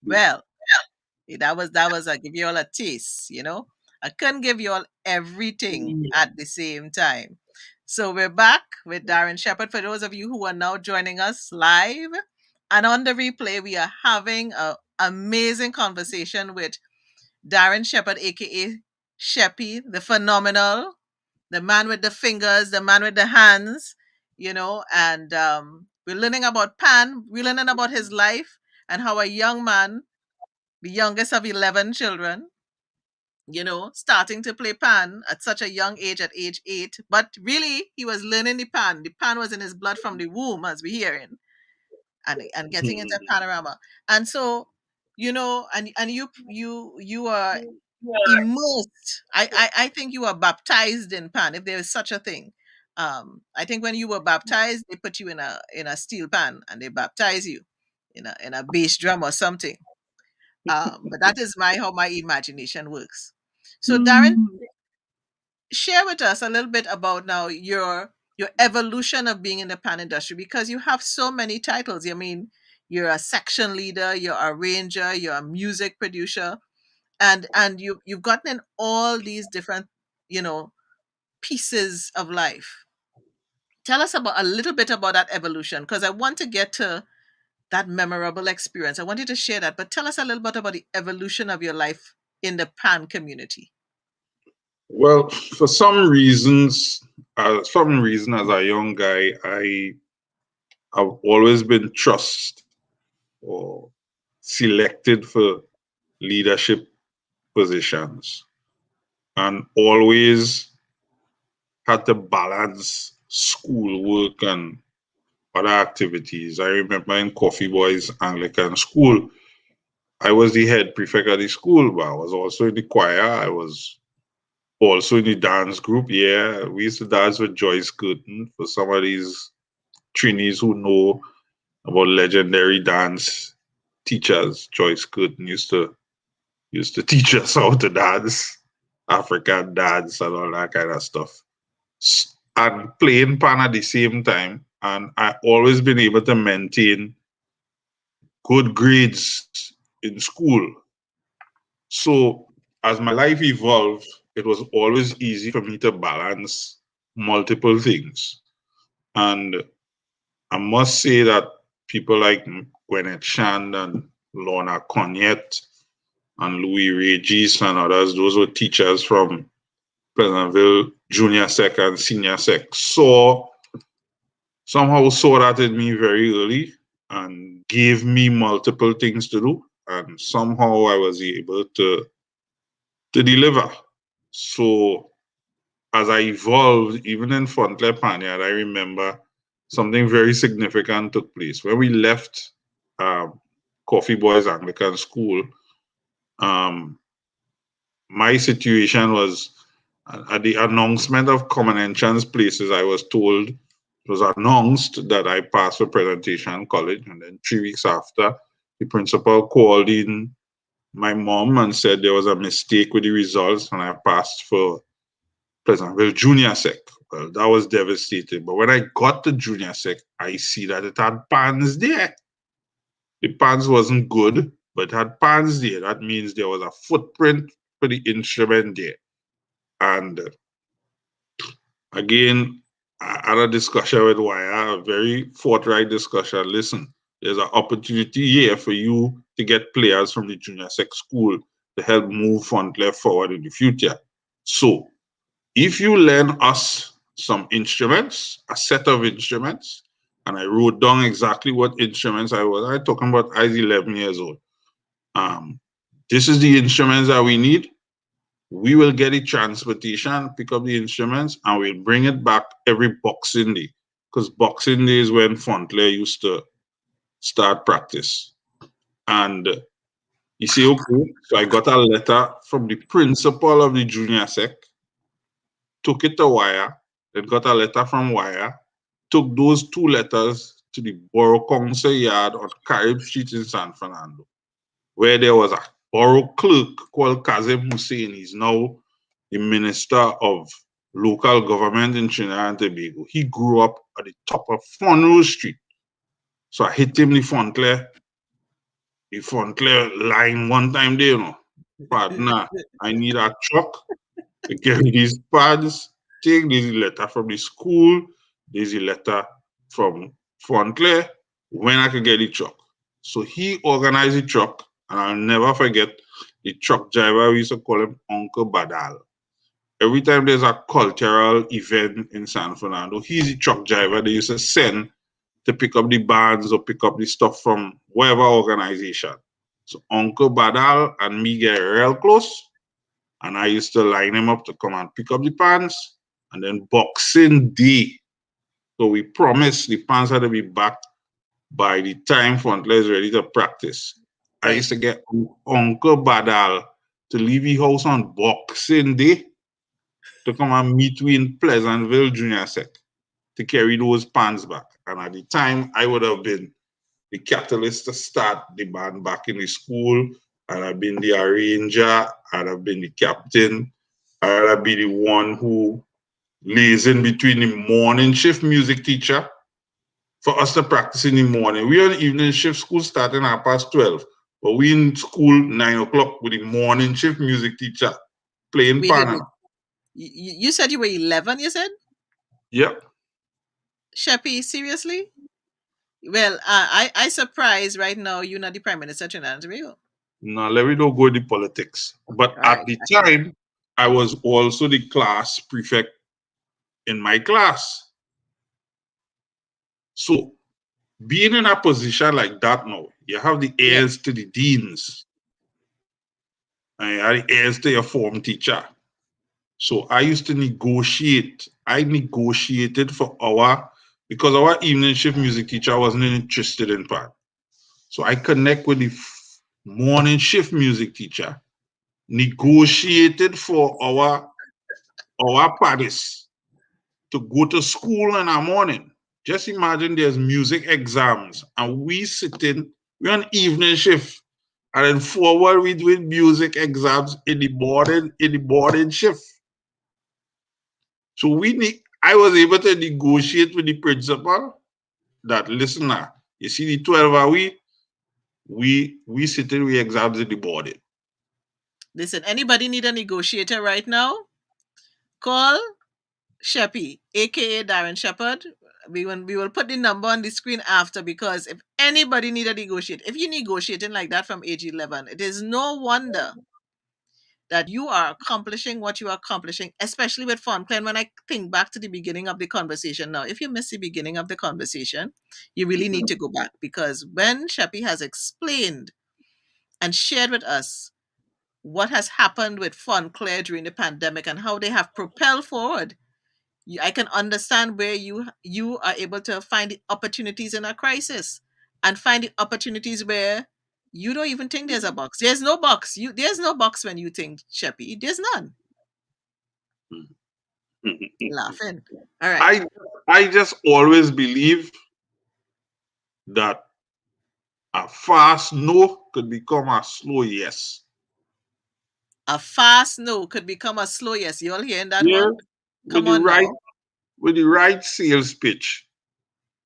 A: Well, that was I give you all a taste. I couldn't give you all everything at the same time. So we're back with Darren Sheppard. For those of you who are now joining us live and on the replay, we are having a amazing conversation with Darren Sheppard, aka Sheppy, the phenomenal, the man with the fingers, the man with the hands, and we're learning about Pan. We're learning about his life and how a young man, the youngest of 11 children, starting to play Pan at such a young age, at age 8. But really, he was learning the Pan. The Pan was in his blood from the womb, as we hear in, and getting into panorama. And so, and you are immersed. I think you are baptized in pan, if there is such a thing. I think when you were baptized, they put you in a steel pan and they baptize you in a bass drum or something. But that is how my imagination works. So Darren, share with us a little bit about now your evolution of being in the pan industry, because you have so many titles. I mean, you're a section leader, you're a arranger, you're a music producer, and you've gotten in all these different you know pieces of life. Tell us about a little bit about that evolution, because I want to get to that memorable experience. I want you to share that, but tell us a little bit about the evolution of your life in the pan community.
B: Well, for some reason, as a young guy, have always been trust or selected for leadership positions, and always had to balance schoolwork and other activities. I remember in Coffee Boys Anglican School, I was the head prefect of the school, but I was also in the choir. I was also in the dance group. Yeah, we used to dance with Joyce Curtin. For some of these trainees who know about legendary dance teachers, Joyce Curtin used to teach us how to dance, African dance, and all that kind of stuff. And playing pan at the same time. And I always been able to maintain good grades in school. So as my life evolved, it was always easy for me to balance multiple things. And I must say that people like Gwyneth Shand and Lorna Conyette and Louis Regis and others, those were teachers from Pleasantville Junior Sec and Senior Sec, somehow saw that in me very early and gave me multiple things to do. And somehow I was able to deliver. So as I evolved, even in Frontline Panyard, I remember something very significant took place. When we left Coffee Boys Anglican School, um, my situation was at the announcement of common entrance places, I was told, it was announced that I passed for presentation college. And then 3 weeks after, the principal called in my mom and said there was a mistake with the results and I passed for Pleasantville Junior Sec. Well, that was devastating. But when I got to Junior Sec, I see that it had pans there. The pans wasn't good, but it had pans there. That means there was a footprint for the instrument there. And again, I had a discussion with Wire, a very forthright discussion. Listen, there's an opportunity here for you to get players from the Junior Sec school to help move Frontline forward in the future. So if you lend us some instruments, a set of instruments, and I wrote down exactly what instruments I talking about. I was 11 years old. This is the instruments that we need. We will get the transportation, pick up the instruments, and we'll bring it back every Boxing Day. Because Boxing Day is when Frontline used to start practice. And you say, okay. So I got a letter from the principal of the Junior Sec, took it to Wire, then got a letter from Wire, took those 2 letters to the Borough Council yard on Carib Street in San Fernando, where there was a borough clerk called Kazim Hussein. He's now the Minister of Local Government in Trinidad and Tobago. He grew up at the top of Fonroe Street. So I hit him the Frontline line one time there, Partner, I need a truck to carry these pads. Take this letter from the school, there's a letter from Frontline, when I could get the truck. So he organized the truck, and I'll never forget the truck driver, we used to call him Uncle Badal. Every time there's a cultural event in San Fernando, he's the truck driver they used to send to pick up the bands or pick up the stuff from whatever organization. So Uncle Badal and me get real close, and I used to line him up to come and pick up the pants. And then Boxing Day, so we promised the pants had to be back by the time Frontline is ready to practice. I
A: Right.
B: used to get Uncle Badal to leave the house on Boxing Day to come and meet me in Pleasantville Junior Sec to carry those pants back. And at the time, I would have been the catalyst to start the band back in the school. I'd have been the arranger, I'd have been the captain, I'd have been the one who lays in between the morning shift music teacher for us to practice in the morning. We on evening shift, school starting at 12:30, but we in school 9 o'clock with the morning shift music teacher playing
A: Wait, wait, wait.
B: piano.
A: You said you were 11, you said?
B: Yep.
A: Sheppy, seriously? Well, I surprised right now you're not the Prime Minister of Trinidad and Tobago.
B: Now let me not go into politics. But
A: All
B: at
A: right.
B: the time, I was also the class prefect in my class. So being in a position like that now, you have the
A: Yeah.
B: heirs to the deans, and you have the heirs to your form teacher. So I used to negotiate. I negotiated for because our evening shift music teacher wasn't interested in part. So I connect with the morning shift music teacher, negotiated for our Pannist to go to school in the morning. Just imagine there's music exams and we're on evening shift. And then forward we doing music exams in the morning shift. So I was able to negotiate with the principal that listener, you see the 12 hour we sitting with exams in the morning.
A: Listen, anybody need a negotiator right now? Call Sheppy, aka Darren Sheppard. We will put the number on the screen after, because if anybody need a negotiate, if you're negotiating like that from age 11, it is no wonder that you are accomplishing what you are accomplishing, especially with fun. And when I think back to the beginning of the conversation now, if you miss the beginning of the conversation, you really need to go back, because when Sheppy has explained and shared with us what has happened with Fun Claire during the pandemic and how they have propelled forward, I can understand where you are able to find the opportunities in a crisis and find the opportunities where you don't even think there's a box. There's no box. There's no box when you think, Sheppy. There's none. Laughing. All right.
B: I just always believe that a fast no could become a slow yes.
A: A fast no could become a slow yes. You all hearing that
B: Yeah,
A: one?
B: with
A: Come
B: the
A: on
B: right
A: now.
B: with the right sales pitch.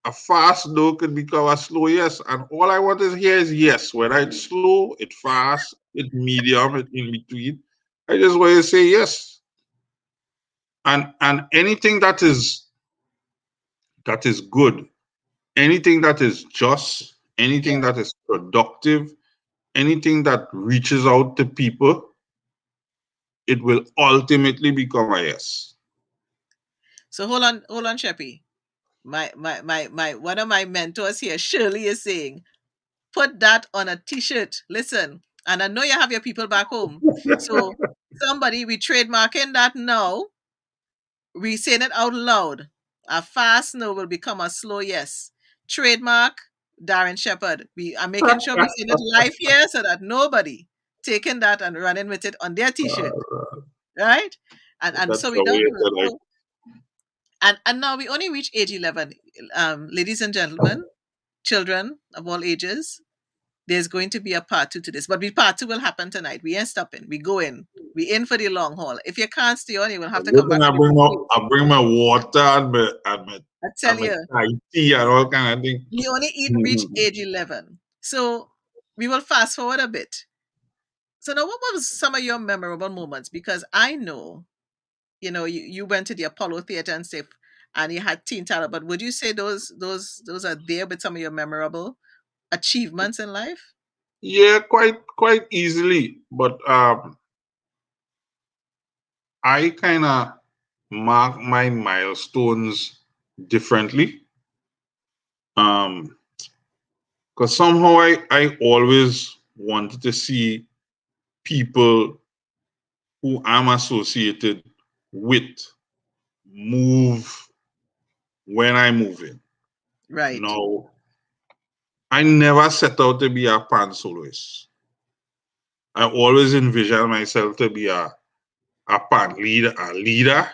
B: A fast no could become a slow yes. And all I want to hear is yes. Whether it's slow, it's fast, it's medium, it's in between. I just want to say yes. And anything that is good, anything that is just,
A: Yeah.
B: anything that is productive, anything that reaches out to people, it will ultimately become a yes.
A: So hold on, Sheppy. My one of my mentors here, Shirley, is saying, put that on a t-shirt. Listen, and I know you have your people back home. So somebody, we trademarking that now. We saying it out loud. A fast no will become a slow yes. Trademark Darren Sheppard. We are making sure we say it live here so that nobody taking that and running with it on their t-shirt. Right? And
B: That's
A: so we
B: the way
A: don't do it.
B: that I.
A: So, and now we only reach age 11. Ladies and gentlemen, children of all ages, there's going to be a part two to this. But part two will happen tonight. We ain't stopping. We go in. We in for the long haul. If you can't stay on, you will have to come
B: Listen,
A: back for the replay.
B: I bring my water
A: I tell
B: and my
A: you,
B: Thai tea and all kind of thing.
A: we only reach age 11. So we will fast forward a bit. So now, what was some of your memorable moments? Because I know, you went to the Apollo Theater and stuff, and you had Teen Talent. But would you say those are there with some of your memorable achievements in life?
B: Yeah, quite easily. But I kind of mark my milestones differently. Um, because somehow I always wanted to see people who I'm associated with move when I move in.
A: Right.
B: Now, I never set out to be a pan soloist. I always envision myself to be a pan leader,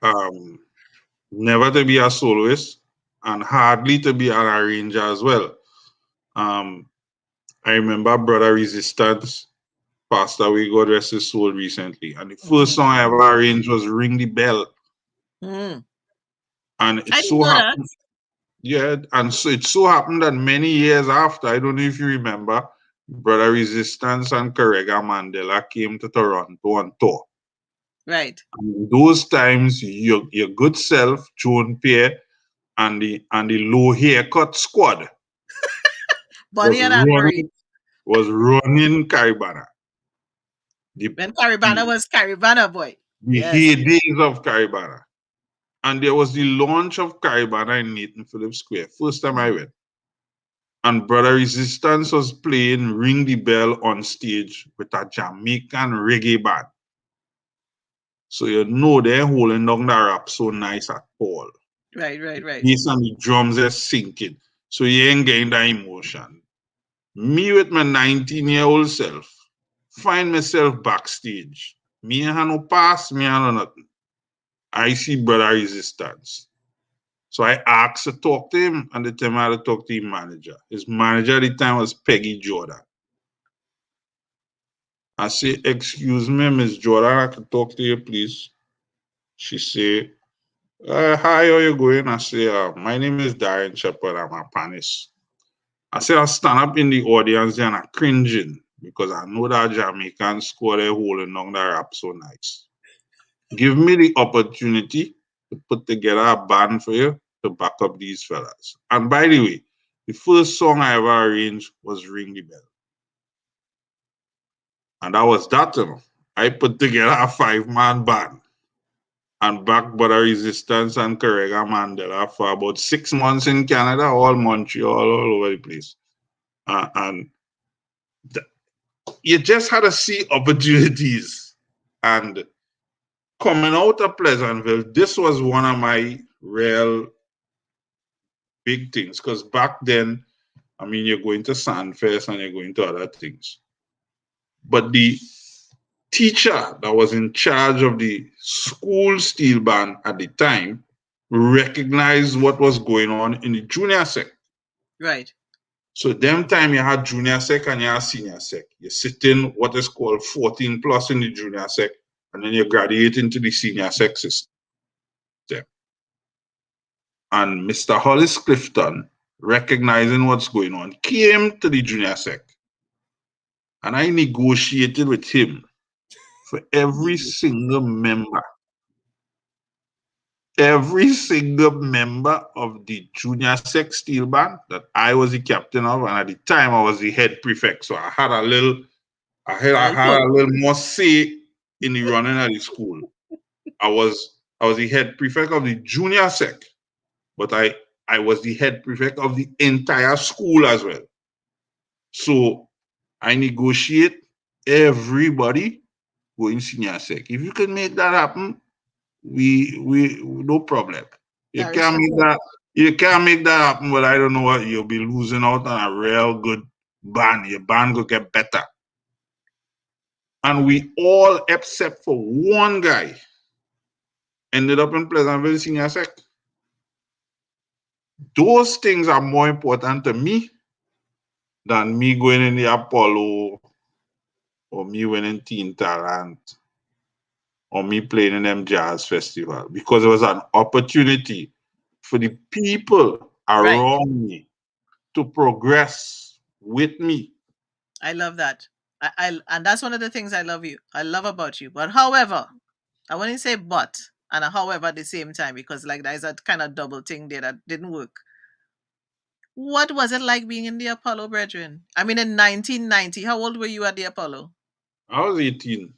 B: um, never to be a soloist, and hardly to be an arranger as well. Um, I remember Brother Resistance passed away, God rest his soul, recently. And the first song I ever arranged was Ring the Bell.
A: Mm.
B: And it
A: I didn't
B: so
A: know that.
B: happened, yeah, and so it so happened that many years after, I don't know if you remember, Brother Resistance and Correga Mandela came to Toronto on tour.
A: Right.
B: And in those times, your good self, Joan Pierre, and the low haircut squad was
A: Bonnie and Anne Marie.
B: running was running Caribana. The,
A: When Caribana
B: the,
A: was Caribana, boy.
B: the
A: Yes.
B: heydays of Caribana. And there was the launch of Caribana in Nathan Phillips Square. First time I went. And Brother Resistance was playing Ring the Bell on stage with a Jamaican reggae band. So you know they're holding down the rap so nice at all.
A: Right, right, right.
B: Bass and the drums are sinking. So you ain't getting that emotion. Me with my 19-year-old self, find myself backstage. Me and no pass, me and no nothing. I see Brother Resistance. So I asked to talk to him, and the time I had to talk to his manager. His manager at the time was Peggy Jordan. I say, excuse me, Miss Jordan, I can talk to you, please. She say, hi, how you going? I say, my name is Darren Sheppard, I'm a Pannist. I say, I stand up in the audience and I'm cringing because I know that Jamaican squad are holding on the rap so nice. Give me the opportunity to put together a band for you to back up these fellas. And by the way, the first song I ever arranged was Ring the Bell. And that was that, you know. I put together a 5-man band and backed by the Resistance and Correga Mandela for about 6 months in Canada, all Montreal, all over the place. And you just had to see opportunities. And coming out of Pleasantville, this was one of my real big things. Because back then, I mean, you're going to Sandfest and you're going to other things. But the teacher that was in charge of the school steel band at the time recognized what was going on in the junior sec.
A: Right.
B: So them time you had junior sec and you had senior sec. You sit in what is called 14 plus in the junior sec, and then you graduate into the senior sec system. And Mr. Hollis Clifton, recognizing what's going on, came to the junior sec. And I negotiated with him for every single member of the junior sec steel band that I was the captain of, and at the time I was the head prefect. So I had a little,
A: A
B: I
A: little
B: had
A: pull.
B: a little more say in the running of the school. I was the head prefect of the junior sec, but I was the head prefect of the entire school as well. So I negotiate everybody going senior sec. If you can make that happen, we no problem. You
A: I
B: can't
A: respect
B: make
A: that.
B: that you can't make that happen, but I don't know what you'll be losing out on a real good band. Your band will get better. And we all except for one guy ended up in Pleasantville Senior Sec. Those things are more important to me than me going in the Apollo or me winning Teen Talent or me playing in them jazz festival because it was an opportunity for the people
A: Right.
B: around me to progress with me.
A: I love that. And that's one of the things I love about you. But however, I wouldn't say but and a however at the same time because like there's a kind of double thing there that didn't work. What was it like being in the Apollo, brethren? I mean, in 1990, how old were you at the Apollo?
B: I was 18.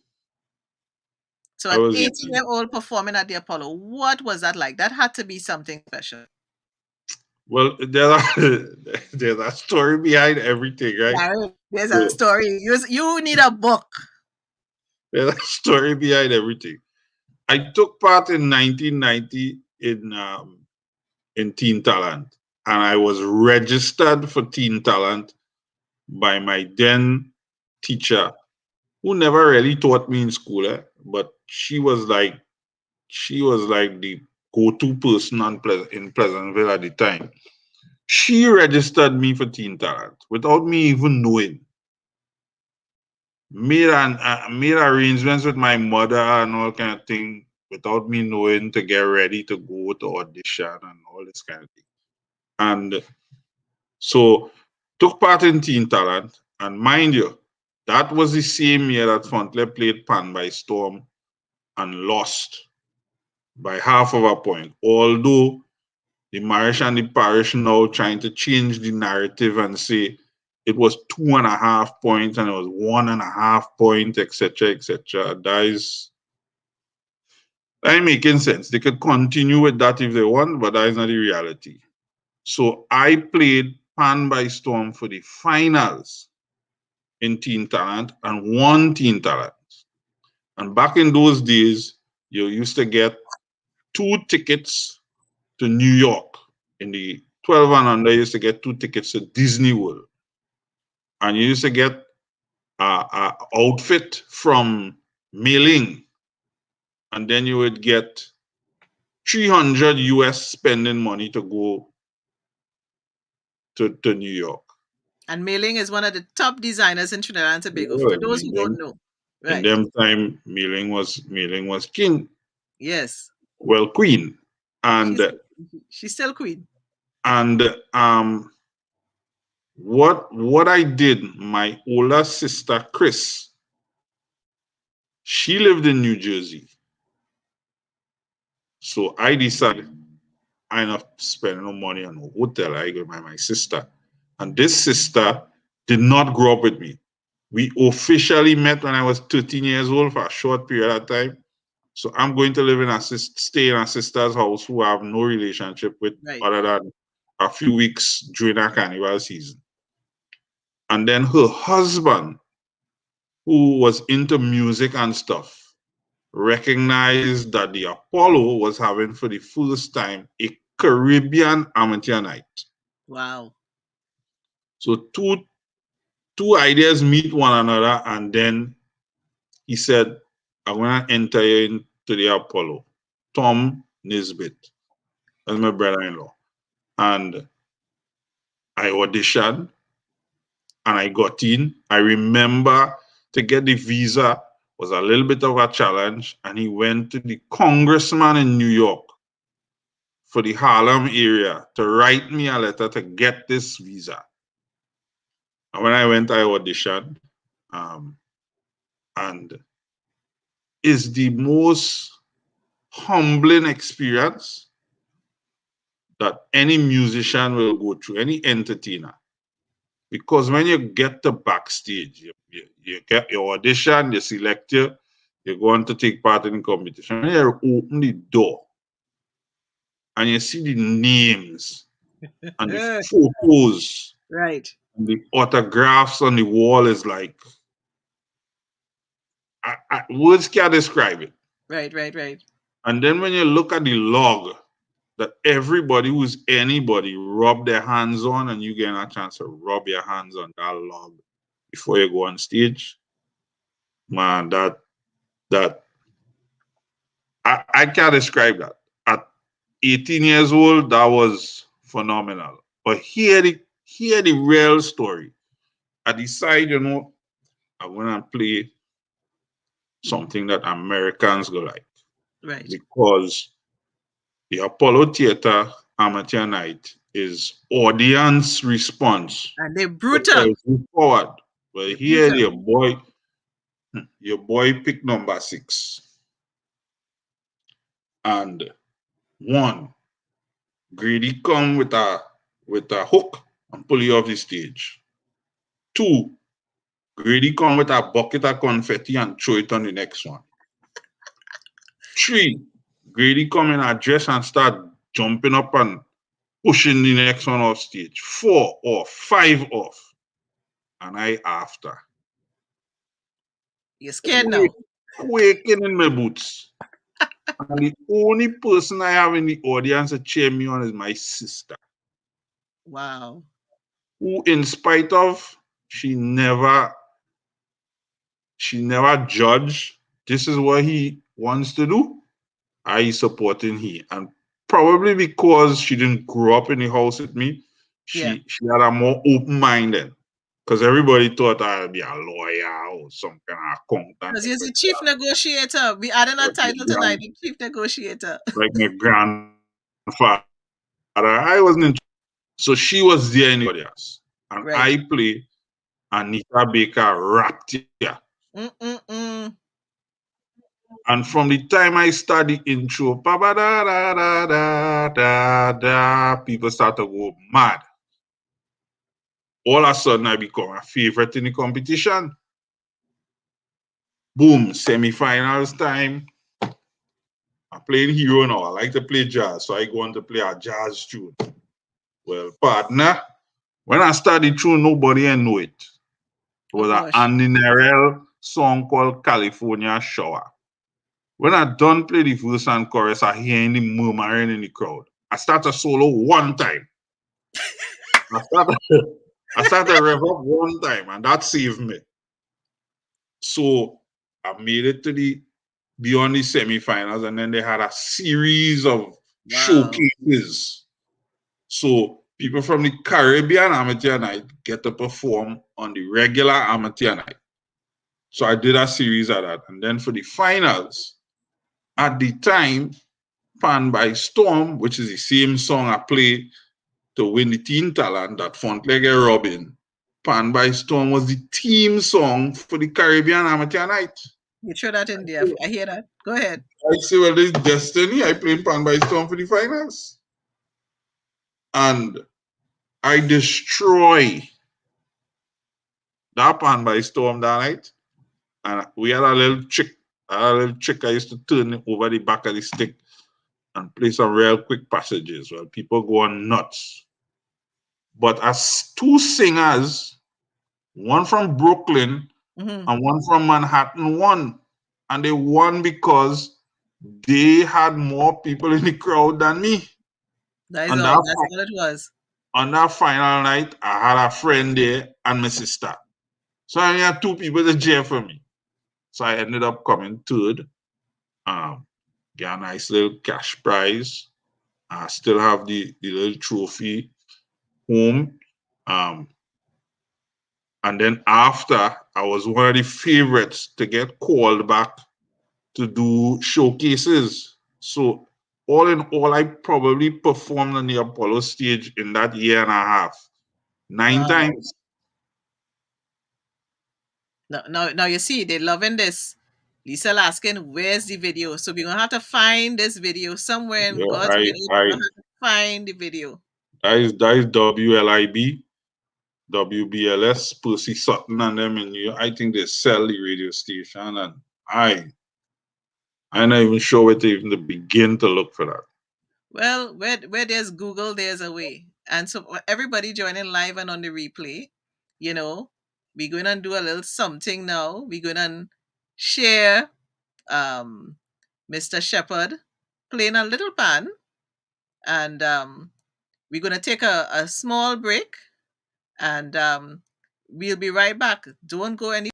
A: So
B: I
A: an
B: was 18.
A: 18-year-old performing at the Apollo. What was that like? That had to be something special.
B: Well, there's a story behind everything, right?
A: Darren, there's a
B: So
A: story. You need a book.
B: there's a story behind everything. I took part in 1990 in Teen Talent, and I was registered for Teen Talent by my then teacher, who never really taught me in school, but she was like the go-to person in Pleasantville at the time. She registered me for Teen Talent without me even knowing. Made arrangements with my mother and all kind of thing without me knowing, to get ready to go to audition and all this kind of thing. And so took part in Teen Talent, and mind you, that was the same year that Frontlet played Pan by Storm and lost by half of a point. Although the Marish and the Parish now trying to change the narrative and say it was 2.5 points and it was 1.5 points, etc., etc. That ain't making sense. They could continue with that if they want, but that is not the reality. So I played Pan by Storm for the finals in Teen Talent and won Teen Talent. And back in those days, you used to get 2 tickets to New York. In the 12 and under, you used to get 2 tickets to Disney World. And you used to get a outfit from Mailing. And then you would get 300 US spending money to go to New York.
A: And Mailing is one of the top designers in Trinidad and Tobago. For
B: Well,
A: those who don't know,
B: in
A: right?
B: them time, Mailing was king.
A: Yes,
B: Well, queen. And
A: she's she's still queen.
B: and what I did, my older sister Chris, she lived in New Jersey. So I decided I'm not spending no money on a hotel. I go by my sister. And this sister did not grow up with me. We officially met when I was 13 years old for a short period of time. So I'm going to live in stay in a sister's house who I have no relationship with
A: Right.
B: other than a few weeks during our carnival season. And then her husband, who was into music and stuff, recognized that the Apollo was having for the first time a Caribbean amateur night.
A: Wow.
B: So two ideas meet one another, and then he said, I'm gonna enter into the Apollo. Tom Nisbet. That's my brother-in-law. And I auditioned and I got in. I remember to get the visa was a little bit of a challenge, and he went to the congressman in New York for the Harlem area to write me a letter to get this visa. And when I went, I auditioned, and it's the most humbling experience that any musician will go through, any entertainer. Because when you get to backstage, you get your audition, they select you, you're going to take part in the competition. When you open the door and you see the names and the photos
A: Right.
B: and the autographs on the wall, is like, words can't describe it.
A: Right. Right. Right.
B: And then when you look at the log that everybody who's anybody rub their hands on, and you get a chance to rub your hands on that log before you go on stage, man, that I can't describe that. At 18 years old, that was phenomenal. But hear the real story. I decide, I'm gonna play something that Americans go like,
A: Right.
B: because the Apollo Theater Amateur Night is audience response.
A: And they're
B: So
A: brutal.
B: every forward. But
A: They're
B: here
A: brutal.
B: your boy picked number 6. And one, Grady come with a hook and pull you off the stage. 2, Grady come with a bucket of confetti and throw it on the next one. 3, Grady come in a dress and start jumping up and pushing the next one off stage. 4 off, 5 off. And I after.
A: You're scared now.
B: Quaking in my boots. And the only person I have in the audience to cheer me on is my sister.
A: Wow.
B: Who, in spite of, she never judged. This is what he wants to do. I supporting he. And probably because she didn't grow up in the house with me, she had a more open mind then. Because everybody thought I'd be a lawyer or some kind of accountant.
A: Because you're the chief negotiator. We added a title tonight, the chief negotiator.
B: Like my grandfather. I wasn't in. So she was there in the audience. And I play Anita Baker rapped here. And from the time I started the intro, people start to go mad. All of a sudden, I become a favorite in the competition. Boom, semi-finals time. I'm playing hero now. I like to play jazz, so I go on to play a jazz tune. Well, partner, when I started tune, nobody ain't know it. It was an Andy Narell song called California Shower. When I done play the verse and chorus, I hear the murmuring in the crowd. I start a solo one time. I start to rev up one time, and that saved me. So I made it to the beyond the semi-finals, and then they had a series of showcases. So people from the Caribbean Amateur Night get to perform on the regular Amateur Night. So I did a series of that. And then for the finals, at the time, Pan by Storm, which is the same song I play to win the Teen Talent, that Fontlegge Robin, Pan by Storm was the theme song for the Caribbean Amateur Night.
A: You throw that in there. I hear that. Go ahead.
B: I say, well, this destiny. I played Pan by Storm for the finals. And I destroy that Pan by Storm that night. And we had a little trick. I used to turn it over the back of the stick and play some real quick passages. Well, people go on nuts. But as 2 singers, one from Brooklyn and one from Manhattan, won. And they won because they had more people in the crowd than me.
A: That's all it was.
B: On that final night, I had a friend there and my sister. So I only had 2 people to cheer for me. So I ended up coming third. Get a nice little cash prize. I still have the little trophy home. And then after, I was one of the favorites to get called back to do showcases. So all in all, I probably performed on the Apollo stage in that year and a half 9 times.
A: Now you see, they're loving this. Lisa asking, where's the video? So we're going to have to find this video somewhere in God's video. We're going to have to find the video.
B: That is WLIB, WBLS, Percy Sutton and them in New York. I think they sell the radio station, and I'm not even sure where to even begin to look for that.
A: Well, where there's Google, there's a way. And so everybody joining live and on the replay, we're going to do a little something now. We're going to share Mr. Sheppard playing a little pan. And we're going to take a small break. And we'll be right back. Don't go any.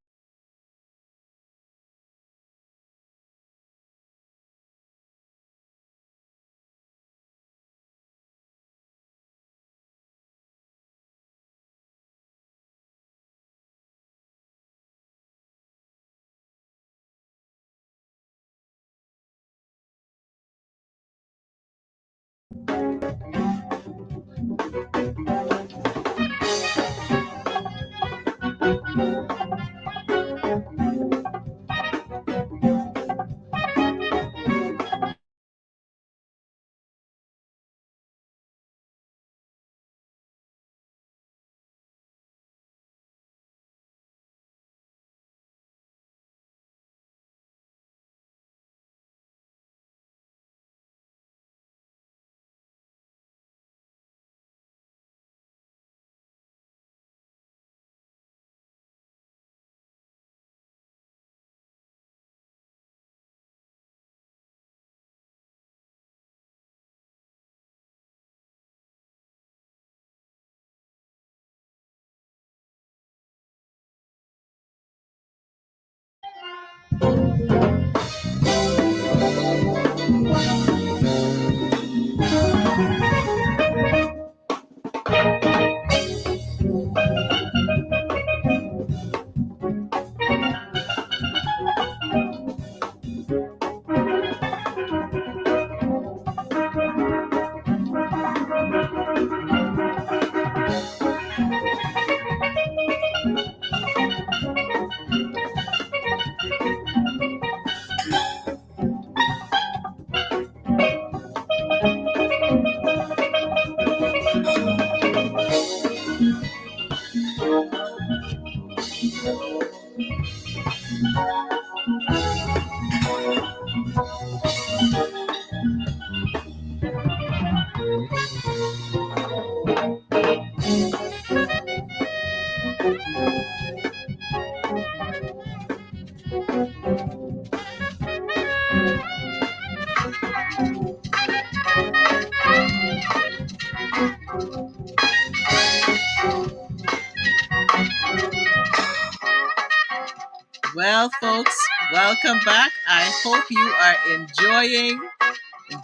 A: Well, folks, welcome back. I hope you are enjoying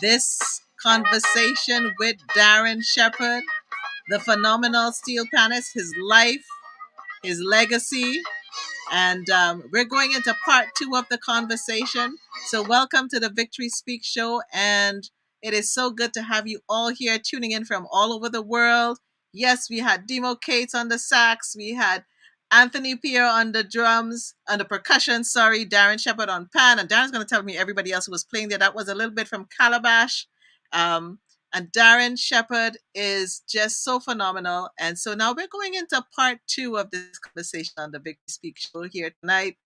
A: this conversation with Darren Sheppard, the phenomenal steel panist, his life, his legacy. And we're going into part 2 of the conversation. So, welcome to the Victory Speak Show. And it is so good to have you all here tuning in from all over the world. Yes, we had Demo Cates on the sax. We had Anthony Pierre on the drums, on the percussion, sorry, Darren Sheppard on pan. And Darren's going to tell me everybody else who was playing there. That was a little bit from Calabash. Um, and Darren Sheppard is just so phenomenal. And so now we're going into part 2 of this conversation on the Victory Speak Show here tonight.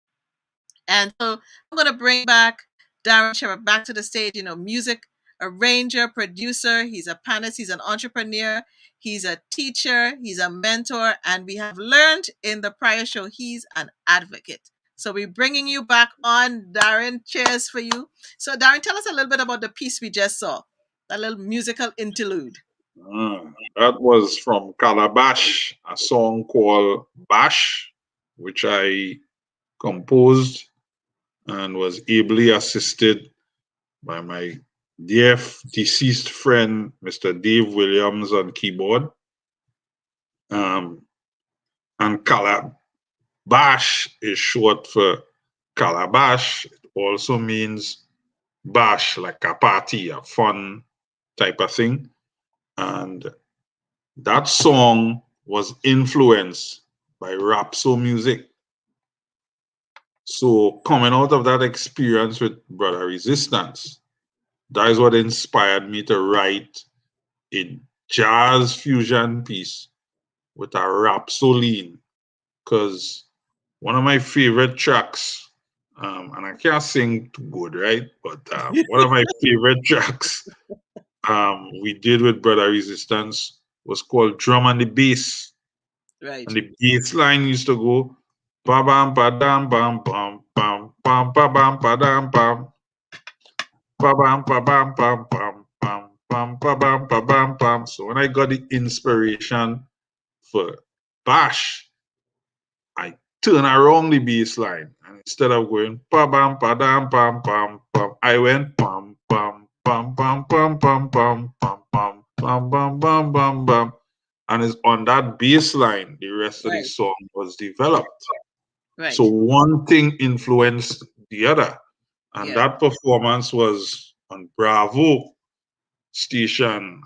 A: And so I'm going to bring back Darren Sheppard back to the stage, music arranger, producer. He's a panelist, he's an entrepreneur, he's a teacher, he's a mentor, and we have learned in the prior show he's an advocate. So we're bringing you back on, Darren. Cheers for you. So Darren, tell us a little bit about the piece we just saw, that little musical interlude.
B: That was from Calabash, a song called Bash, which I composed and was ably assisted by my dear deceased friend, Mr. Dave Williams, on keyboard. And Calabash is short for Calabash. It also means bash, like a party, a fun type of thing. And that song was influenced by rap soul music. So coming out of that experience with Brother Resistance, that is what inspired me to write a jazz fusion piece with a rap soul lean. Because one of my favorite tracks, and I can't sing too good, right? But one of my favorite tracks we did with Brother Resistance was called Drum and the Bass.
A: Right.
B: And the bass line used to go ba bam ba dam bam bam bam bam ba bam ba dam bam ba bam ba bam bam bam bam bam ba bam ba bam bam. So when I got the inspiration for Bash, I turn around the bass line, and instead of going ba bam ba dam bam bam bam, I went bam bam bam bam bam bam bam bam bam bam bam bam bam bam, and it's on that bass line the rest of the
A: Right.
B: song was developed.
A: Right.
B: So one thing influenced the other, and
A: Yeah.
B: that performance was on Bravo station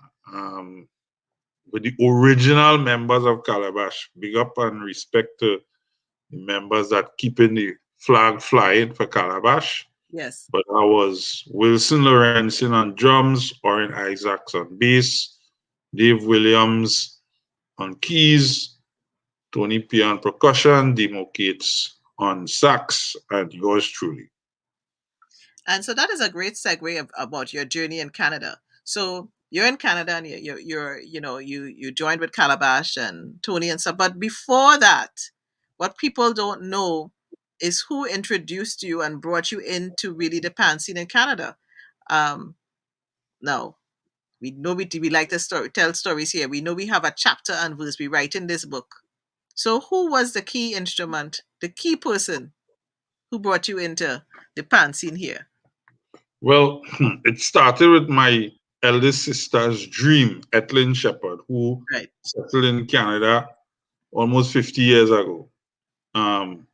B: with the original members of Calabash. Big up and respect to the members that keeping the flag flying for Calabash.
A: Yes.
B: But I was Wilson Lorenzen on drums, Orrin Isaacs on bass, Dave Williams on keys, Tony P on percussion, Demo Cates on sax, and yours truly.
A: And so that is a great segue about your journey in Canada. So you're in Canada, and you joined with Calabash and Tony and stuff. But before that, what people don't know is who introduced you and brought you into really the pan scene in Canada. Um, Now we know we like to tell stories here. We know we have a chapter and verse we write in this book. So who was the key instrument, the key person who brought you into the pan scene here?
B: Well, it started with my eldest sister's dream, Etlin Sheppard, who
A: Right.
B: settled in Canada almost 50 years ago,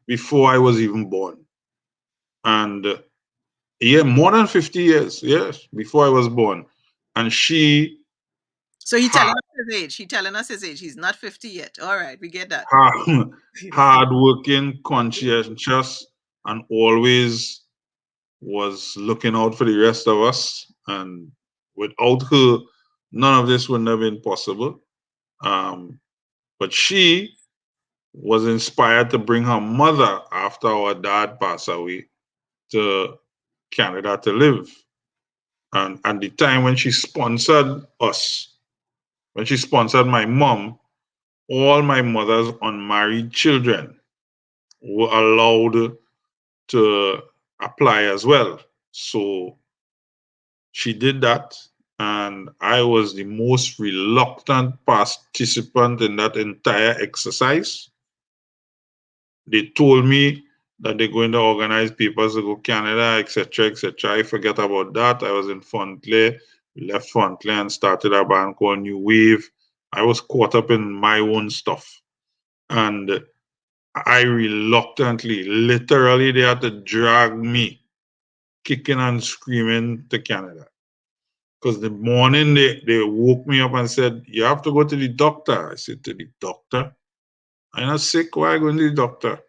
B: before I was even born. And yeah, more than 50 years, yes, before I was born. And she
A: So he telling
B: had
A: us his age. He telling us his age. He's not 50 yet. All right, we get that.
B: hardworking, conscientious, and always was looking out for the rest of us. And without her, none of this would have been possible. But she was inspired to bring her mother after our dad passed away to Canada to live. And at the time when she sponsored us, when she sponsored my mom, all my mother's unmarried children were allowed to apply as well. So she did that, and I was the most reluctant participant in that entire exercise. They told me that they're going to organize papers to go Canada, etc., etc. I forget about that. I was in Fontclair. We left Fontclair and started a band called New Wave. I was caught up in my own stuff. And I reluctantly, literally, they had to drag me kicking and screaming to Canada. Because the morning they woke me up and said, you have to go to the doctor. I said, to the doctor? I'm not sick. Why are I going to the doctor?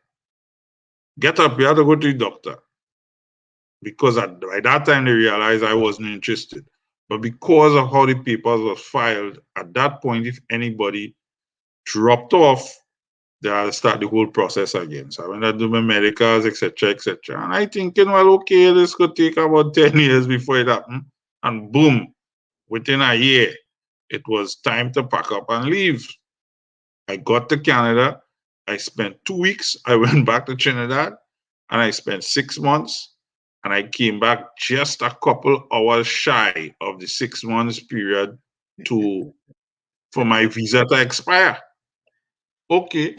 B: Get up, you have to go to the doctor. Because by that time they realized I wasn't interested. But because of how the papers were filed, at that point, if anybody dropped off, they had to start the whole process again. So I went to do my medicals, etc., etc. And I thinking, well, okay, this could take about 10 years before it happened. And boom, within a year, it was time to pack up and leave. I got to Canada. I spent 2 weeks. I went back to Trinidad and I spent 6 months. And I came back just a couple hours shy of the 6 months period for my visa to expire. Okay.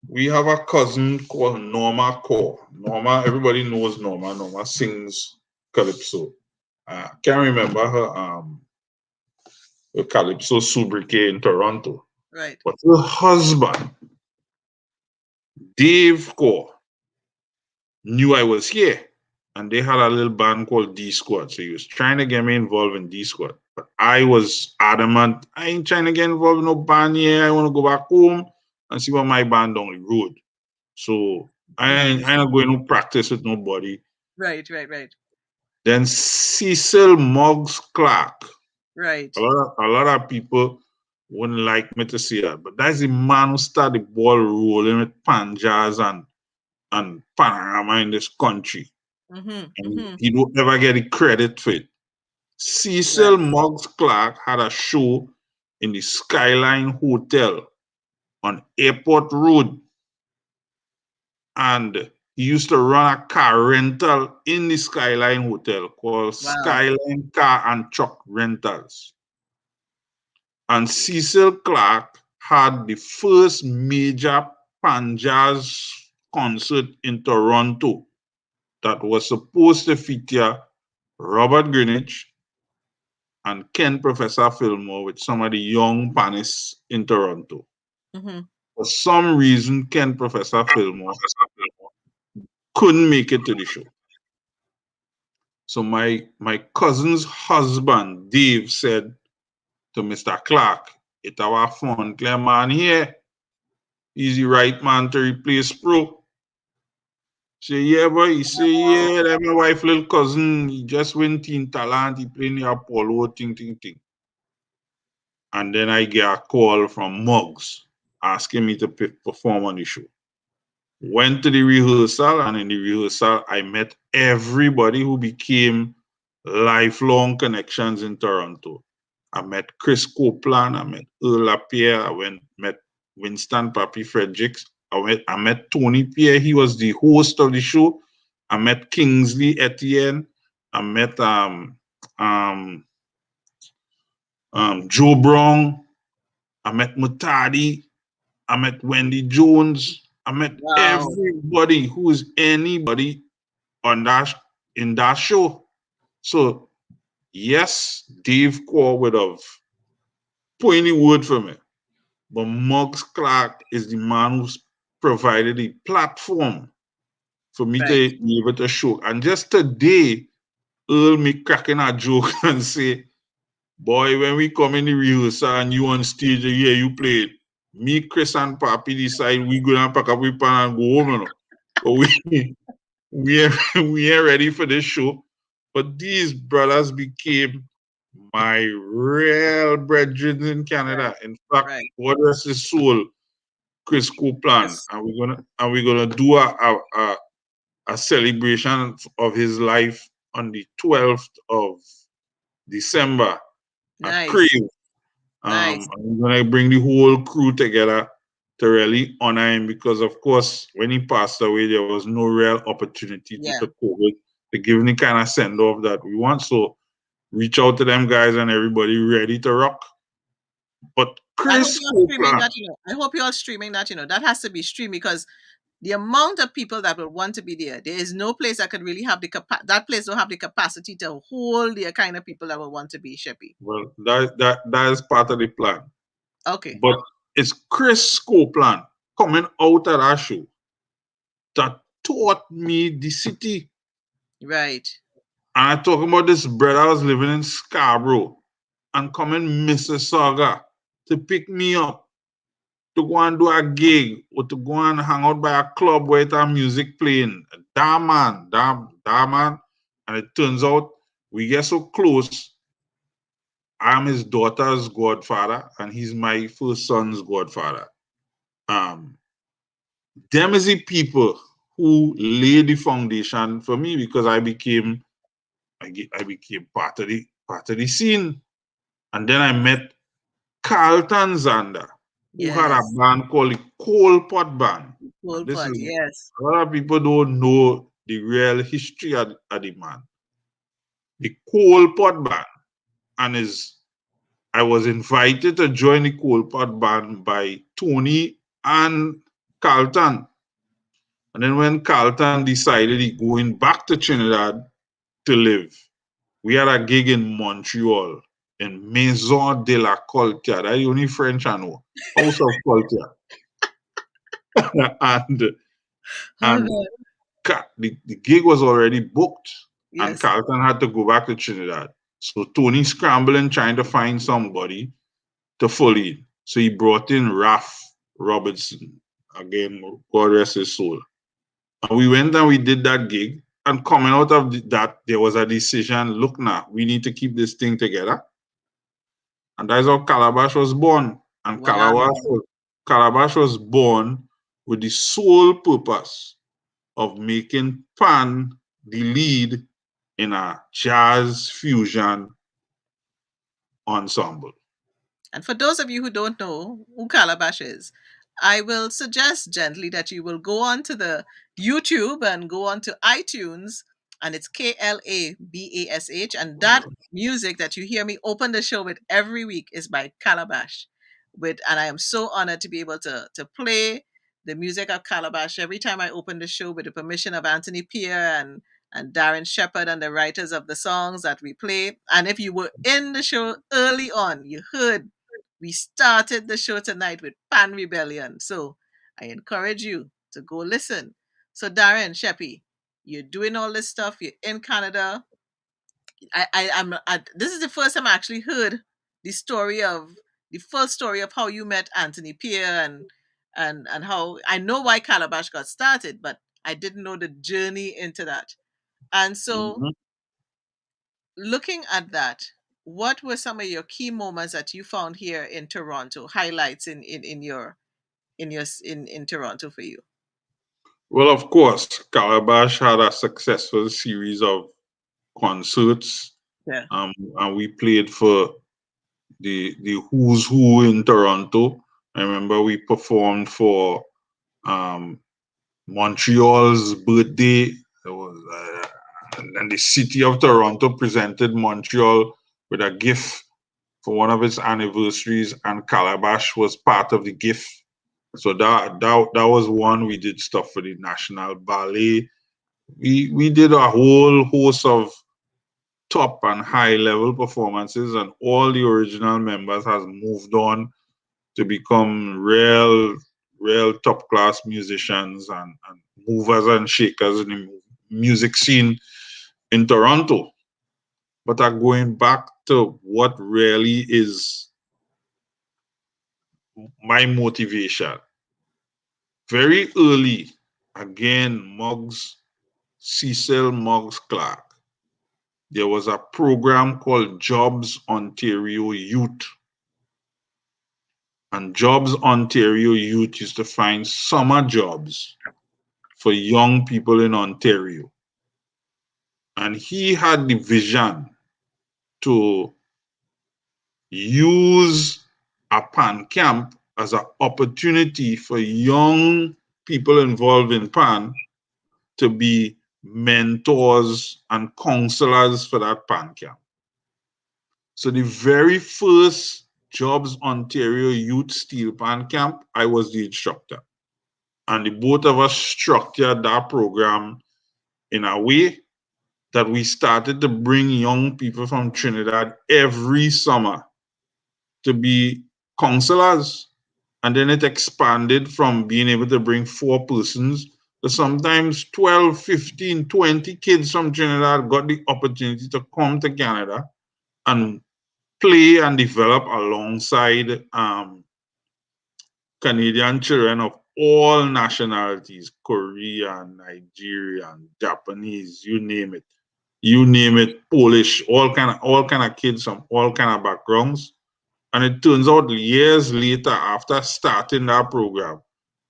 B: We have a cousin called Norma Core. Norma, everybody knows Norma. Norma sings calypso. I can't remember her calypso sobriquet in Toronto.
A: Right.
B: But her husband, Dave Core, knew I was here. And they had a little band called D Squad. So he was trying to get me involved in D Squad. But I was adamant, I ain't trying to get involved in no band here. I want to go back home and see what my band on the road. So I ain't going to practice with nobody.
A: Right.
B: Then Cecil Muggs Clark.
A: Right.
B: A lot of people wouldn't like me to say that, but that's the man who started the ball rolling with Panjas and Panorama in this country. And he don't ever get the credit for it. Cecil Muggs Clark had a show in the Skyline Hotel on Airport Road. And he used to run a car rental in the Skyline Hotel called Skyline Car and Truck Rentals. And Cecil Clark had the first major Panjaz concert in Toronto that was supposed to feature Robert Greenwich and Ken Professor Fillmore with some of the young Pannist in Toronto. For some reason, Ken Professor Fillmore couldn't make it to the show. So my cousin's husband, Dave, said to Mr. Clark, it's our Fontclair man here. He's the right man to replace Pro. Say, yeah, boy. He say, yeah, that's my wife, little cousin. He just went Teen Talent. He playing the Apollo, ting. And then I get a call from Muggs asking me to perform on the show. Went to the rehearsal, and in the rehearsal, I met everybody who became lifelong connections in Toronto. I met Chris Copeland, I met Earl Lapierre, met Winston Papi Fredericks, I met Tony Pierre, he was the host of the show. I met Kingsley Etienne, I met Joe Brown, I met Mutadi, I met Wendy Jones, I met everybody who is anybody in that show. So yes, Dave Core would have put in the word for me. But Muggs Clark is the man who's provided the platform for me to be able to show. And just today, Earl me cracking a joke and say, boy, when we come in the rehearsal and you on stage, yeah, you play it. Me, Chris, and Papi decide we gonna pack up with pan and go home. You know? But we ain't ready for this show. But these brothers became my real brethren in Canada. In fact, God rest his soul, Chris Copeland, and we're gonna do a celebration of his life on the 12th of December at Crave. And we're gonna bring the whole crew together to really honor him because, of course, when he passed away, there was no real opportunity to COVID to give him the kind of send off that we want. So reach out to them guys and everybody ready to rock. But Chris Copeland,
A: I hope you're all streaming that. That has to be streamed because the amount of people that will want to be there, there is no place that could really have that place don't have the capacity to hold the kind of people that will want to be, Sheppy.
B: Well, that is part of the plan.
A: Okay.
B: But it's Chris Copeland coming out of that show that taught me the city.
A: Right.
B: And I talking about this brother I was living in Scarborough and coming Mississauga to pick me up to go and do a gig or to go and hang out by a club where there's music playing. That man. And it turns out we get so close. I'm his daughter's godfather and he's my first son's godfather. Um, them is the people who laid the foundation for me because I became part of the scene. And then I met Carlton Zander, who had a
A: Yes.
B: band called the Coal Pot Band.
A: Full
B: And this
A: pot.
B: is
A: Yes.
B: a lot of people don't know the real history of the man. The Coal Pot Band. And I was invited to join the Coal Pot Band by Tony and Carlton. And then when Carlton decided he going back to Trinidad to live, we had a gig in Montreal in Maison de la Culture. That's the only French I know. House of Culture. and
A: Oh,
B: and
A: God.
B: the gig was already booked and
A: Yes.
B: Carlton had to go back to Trinidad. So Tony scrambling trying to find somebody to fill in. So he brought in Ralph Robertson. Again, God rest his soul. And we went and we did that gig. And coming out of that, there was a decision, look now, we need to keep this thing together. And that's how Calabash was born. And
A: Wow.
B: Calabash was born with the sole purpose of making Pan the lead in a jazz fusion ensemble.
A: And for those of you who don't know who Calabash is, I will suggest gently that you will go on to the YouTube and go on to iTunes, and it's Kalabash. And that music that you hear me open the show with every week is by Calabash. And I am so honored to be able to play the music of Calabash every time I open the show with the permission of Anthony Pierre and Darren Sheppard and the writers of the songs that we play. And if you were in the show early on, you heard we started the show tonight with Pan Rebellion. So I encourage you to go listen. So Darren, Sheppy, you're doing all this stuff. You're in Canada. This is the first time I actually heard the story of the full story of how you met Anthony Pierre and how I know why Calabash got started, but I didn't know the journey into that. And so
B: Mhm.
A: looking at that, what were some of your key moments that you found here in Toronto, highlights in your in Toronto for you?
B: Well, of course, Calabash had a successful series of concerts,
A: Yeah.
B: and we played for the who's who in Toronto. I remember we performed for um, Montreal's birthday. There was, and the city of Toronto presented Montreal with a gift for one of its anniversaries, and Calabash was part of the gift. So that was one. We did stuff for the National Ballet. We did a whole host of top and high level performances, and all the original members has moved on to become real top class musicians and movers and shakers in the music scene in Toronto. But I'm going back to what really is my motivation. Very early, again, Cecil Muggs Clark, there was a program called Jobs Ontario Youth. And Jobs Ontario Youth used to find summer jobs for young people in Ontario. And he had the vision to use a PAN camp as an opportunity for young people involved in PAN to be mentors and counselors for that PAN camp. So the very first Jobs Ontario Youth Steel Pan Camp, I was the instructor. And the both of us structured that program in a way that we started to bring young people from Trinidad every summer to be counselors. And then it expanded from being able to bring 4 persons to sometimes 12, 15, 20 kids from Trinidad got the opportunity to come to Canada and play and develop alongside Canadian children of all nationalities, Korean, Nigerian, Japanese, you name it. You name it, Polish, all kind of kids from all kind of backgrounds. And it turns out years later, after starting that program,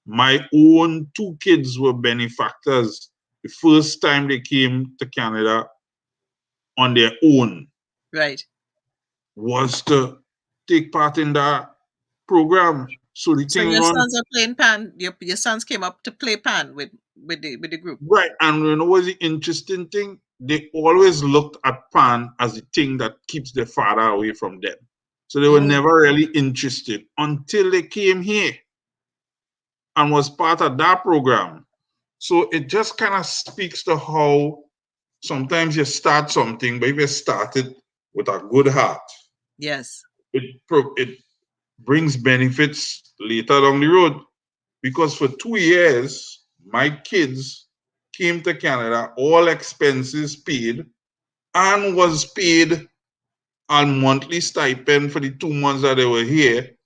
B: my own 2 kids were benefactors the first time they came to Canada on their own,
A: Right.
B: was to take part in that program. So the
A: So
B: thing
A: your
B: run
A: sons are playing pan. Your sons came up to play pan with the group.
B: right. And you know what's the interesting thing? They always looked at Pan as the thing that keeps their father away from them. So they were
A: Mm,
B: never really interested until they came here and was part of that program. So it just kind of speaks to how sometimes you start something, but if you start it with a good heart,
A: yes.
B: it brings benefits later down the road. Because for 2 years, my kids came to Canada, all expenses paid, and was paid a monthly stipend for the 2 months that they were here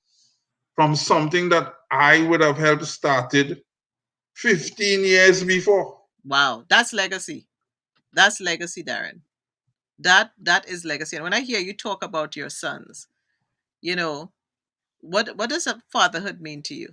B: from something that I would have helped started 15 years before.
A: Wow. That's legacy. That's legacy, Darren. That is legacy. And when I hear you talk about your sons, you know, what does a fatherhood mean to you?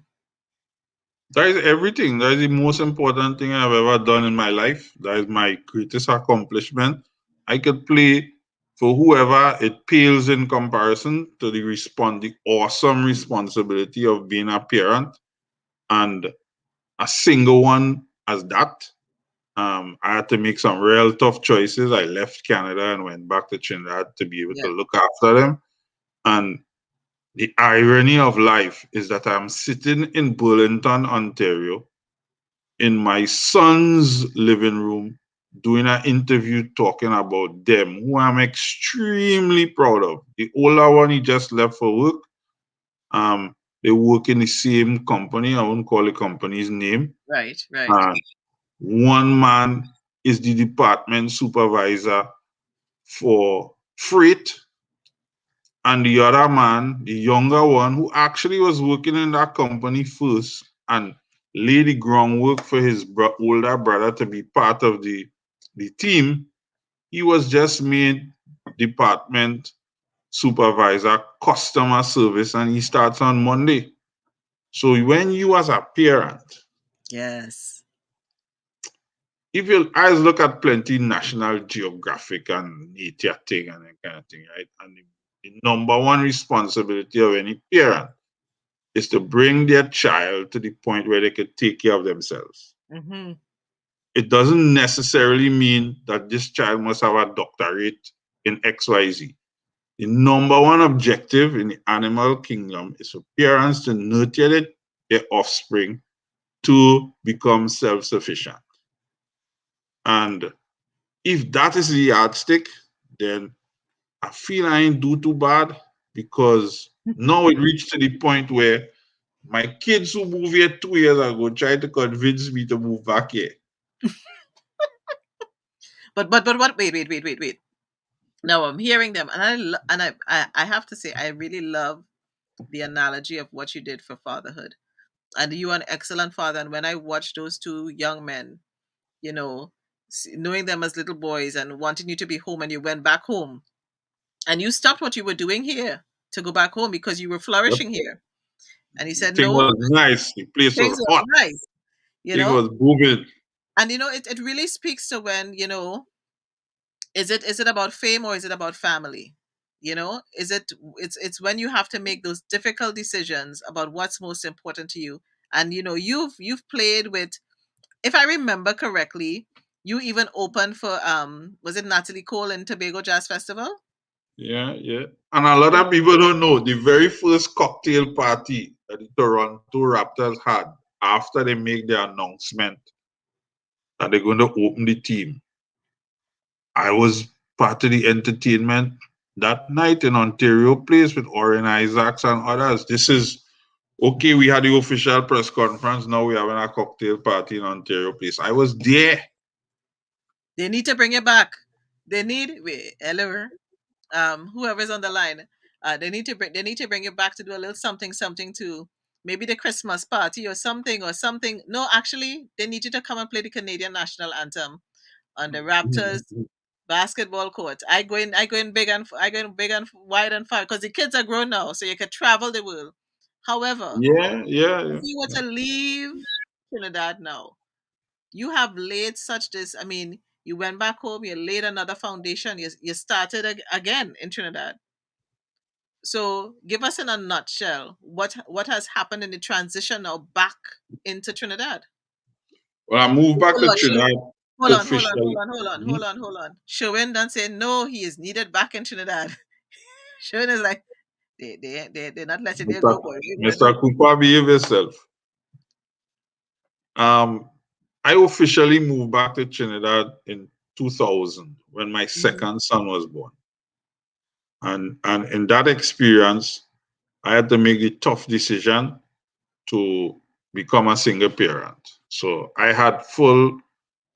B: That is everything. That is the most important thing I've ever done in my life. That is my greatest accomplishment. I could play for whoever. It pales in comparison to the awesome responsibility of being a parent and a single one as that. I had to make some real tough choices. I left Canada and went back to Trinidad to be able
A: Yeah.
B: to look after them. And the irony of life is that I'm sitting in Burlington, Ontario, in my son's living room doing an interview talking about them, who I'm extremely proud of. The older one, he just left for work. They work in the same company. I won't call the company's name.
A: Right. Right.
B: Uh, One man is the department supervisor for freight, and the other man, the younger one, who actually was working in that company first and laid the groundwork for his older brother to be part of the team, he was just made department supervisor, customer service, and he starts on Monday. So when you as a parent,
A: Yes.
B: if you eyes look at plenty National Geographic and nature thing and that kind of thing, right? And the number one responsibility of any parent is to bring their child to the point where they could take care of themselves.
A: Mm-hmm.
B: It doesn't necessarily mean that this child must have a doctorate in XYZ. The number one objective in the animal kingdom is for parents to nurture their offspring to become self sufficient. And if that is the yardstick, then I feel I ain't do too bad because now it reached to the point where my kids who moved here 2 years ago tried to convince me to move back here.
A: But what? Wait. Now I'm hearing them, and I have to say I really love the analogy of what you did for fatherhood, and you are an excellent father. And when I watched those two young men, you know, knowing them as little boys and wanting you to be home, and you went back home, and you stopped what you were doing here to go back home because you were
B: Yep.
A: flourishing here, and he
B: The
A: said
B: thing
A: no,
B: was nice. The place
A: things
B: was
A: are
B: hot.
A: nice, you
B: Thing
A: know.
B: was booming.
A: And it really speaks to when, is it about fame or is it about family? It's when you have to make those difficult decisions about what's most important to you. And you've played with, if I remember correctly, you even opened for, was it Natalie Cole and Tobago Jazz Festival?
B: Yeah, yeah. And a lot of people don't know the very first cocktail party that the Toronto Raptors had. after they make the announcement that they're going to open the team, I was part of the entertainment that night in Ontario Place with Orrin Isaacs and others. This is okay. We had the official press conference. Now we're having a cocktail party in Ontario Place. I was there.
A: They need to bring it back. They need Eleanor, whoever's on the line. They need to bring it back to do a little something to maybe the Christmas party or something. No, actually, they need you to come and play the Canadian national anthem on the Raptors basketball court. I go in big and wide and far because the kids are grown now, so you could travel the world. However,
B: Yeah,
A: if
B: yeah,
A: you were to leave Trinidad now, you have laid such this. I mean, you went back home, you laid another foundation. You started again in Trinidad. So, give us in a nutshell what has happened in the transition now back into Trinidad.
B: Well, I moved back to
A: Hold on,
B: Trinidad officially. Mhm.
A: hold on. Sherwin done say no, he is needed back in Trinidad. Sherwin is like they're not letting you
B: Mr.
A: go, boy. You better
B: Mr.
A: do
B: Cooper, behave yourself. Um, I officially moved back to Trinidad in 2000 when my
A: it.
B: second son was born. And in that experience, I had to make the tough decision to become a single parent. So I had full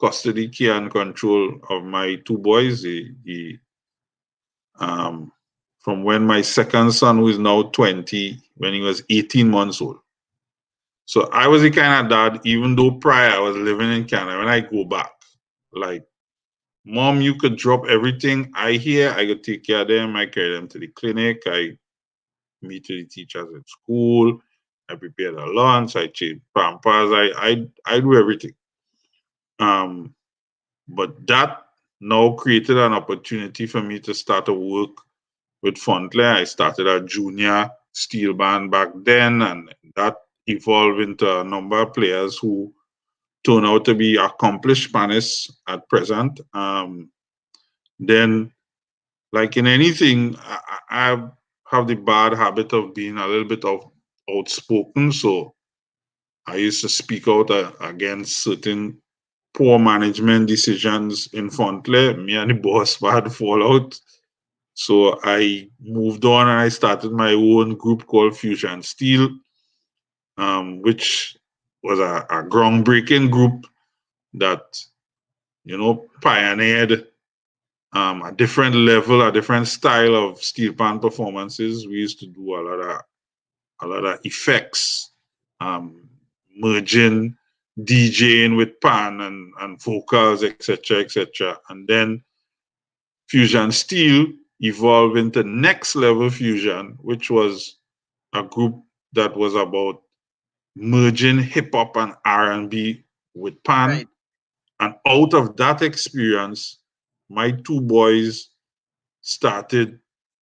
B: custody, care, and control of my two boys. Um, from when my second son, who is now 20, when he was 18 months old. So I was the kind of dad, even though prior I was living in Canada, when I go back, like, Mom, you could drop everything I hear, I could take care of them, I carry them to the clinic, I meet with the teachers at school, I prepare the lunch, I change pampers, I do everything. Um, but that now created an opportunity for me to start to work with Fontley. I started a junior steel band back then, and that evolved into a number of players who turn out to be accomplished Pannist at present. Then, like in anything, I have the bad habit of being a little bit of outspoken. So I used to speak out against certain poor management decisions in Fontley. Me and the boss had fallout. So I moved on and I started my own group called Fusion Steel, which was a groundbreaking group that, pioneered a different level, a different style of steel pan performances. We used to do a lot of effects, um, merging DJing with pan and vocals, etc., etc. And then Fusion Steel evolved into Next Level Fusion, which was a group that was about merging hip hop and R&B with pan.
A: Right,
B: And out of that experience, my two boys started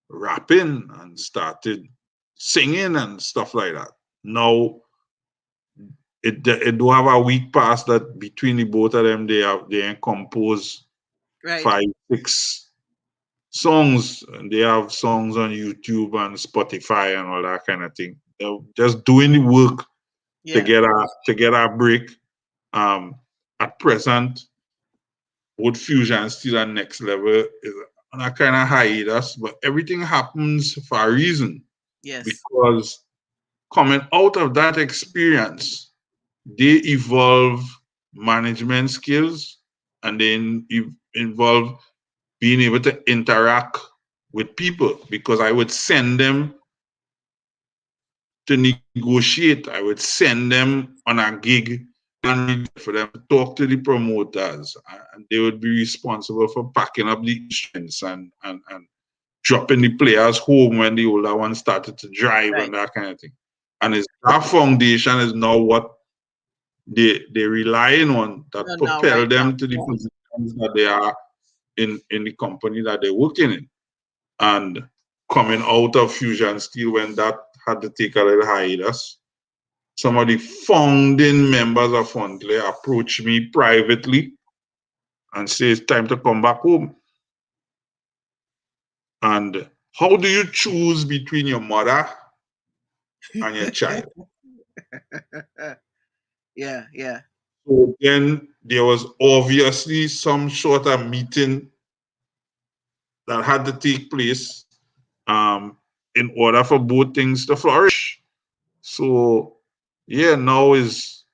B: rapping and started singing and stuff like that. Now it do have a week past that between the both of them they compose
A: right.
B: 5, 6 songs, and they have songs on YouTube and Spotify and all that kind of thing. They're just doing the work to
A: Yeah.
B: get a break. Um, at present, both Fusion still at Next Level is on a kind of hiatus, but everything happens for a reason
A: Yes.
B: because coming out of that experience, they evolve management skills and then involve being able to interact with people because I would send them to negotiate. I would send them on a gig and for them to talk to the promoters, and they would be responsible for packing up the instruments and dropping the players home when the older ones started to drive
A: Right.
B: and that kind of thing. And it's that foundation is now what they're relying on that
A: No, now,
B: propel
A: right now.
B: them to the positions that they are in the company that they're working in. And coming out of Fusion Steel when that had to take a little hiatus, some of the founding members of Fontley approached me privately and say it's time to come back home. And how do you choose between your mother and your child?
A: Yeah.
B: So then there was obviously some sort of meeting that had to take place in order for both things to flourish. So yeah, now is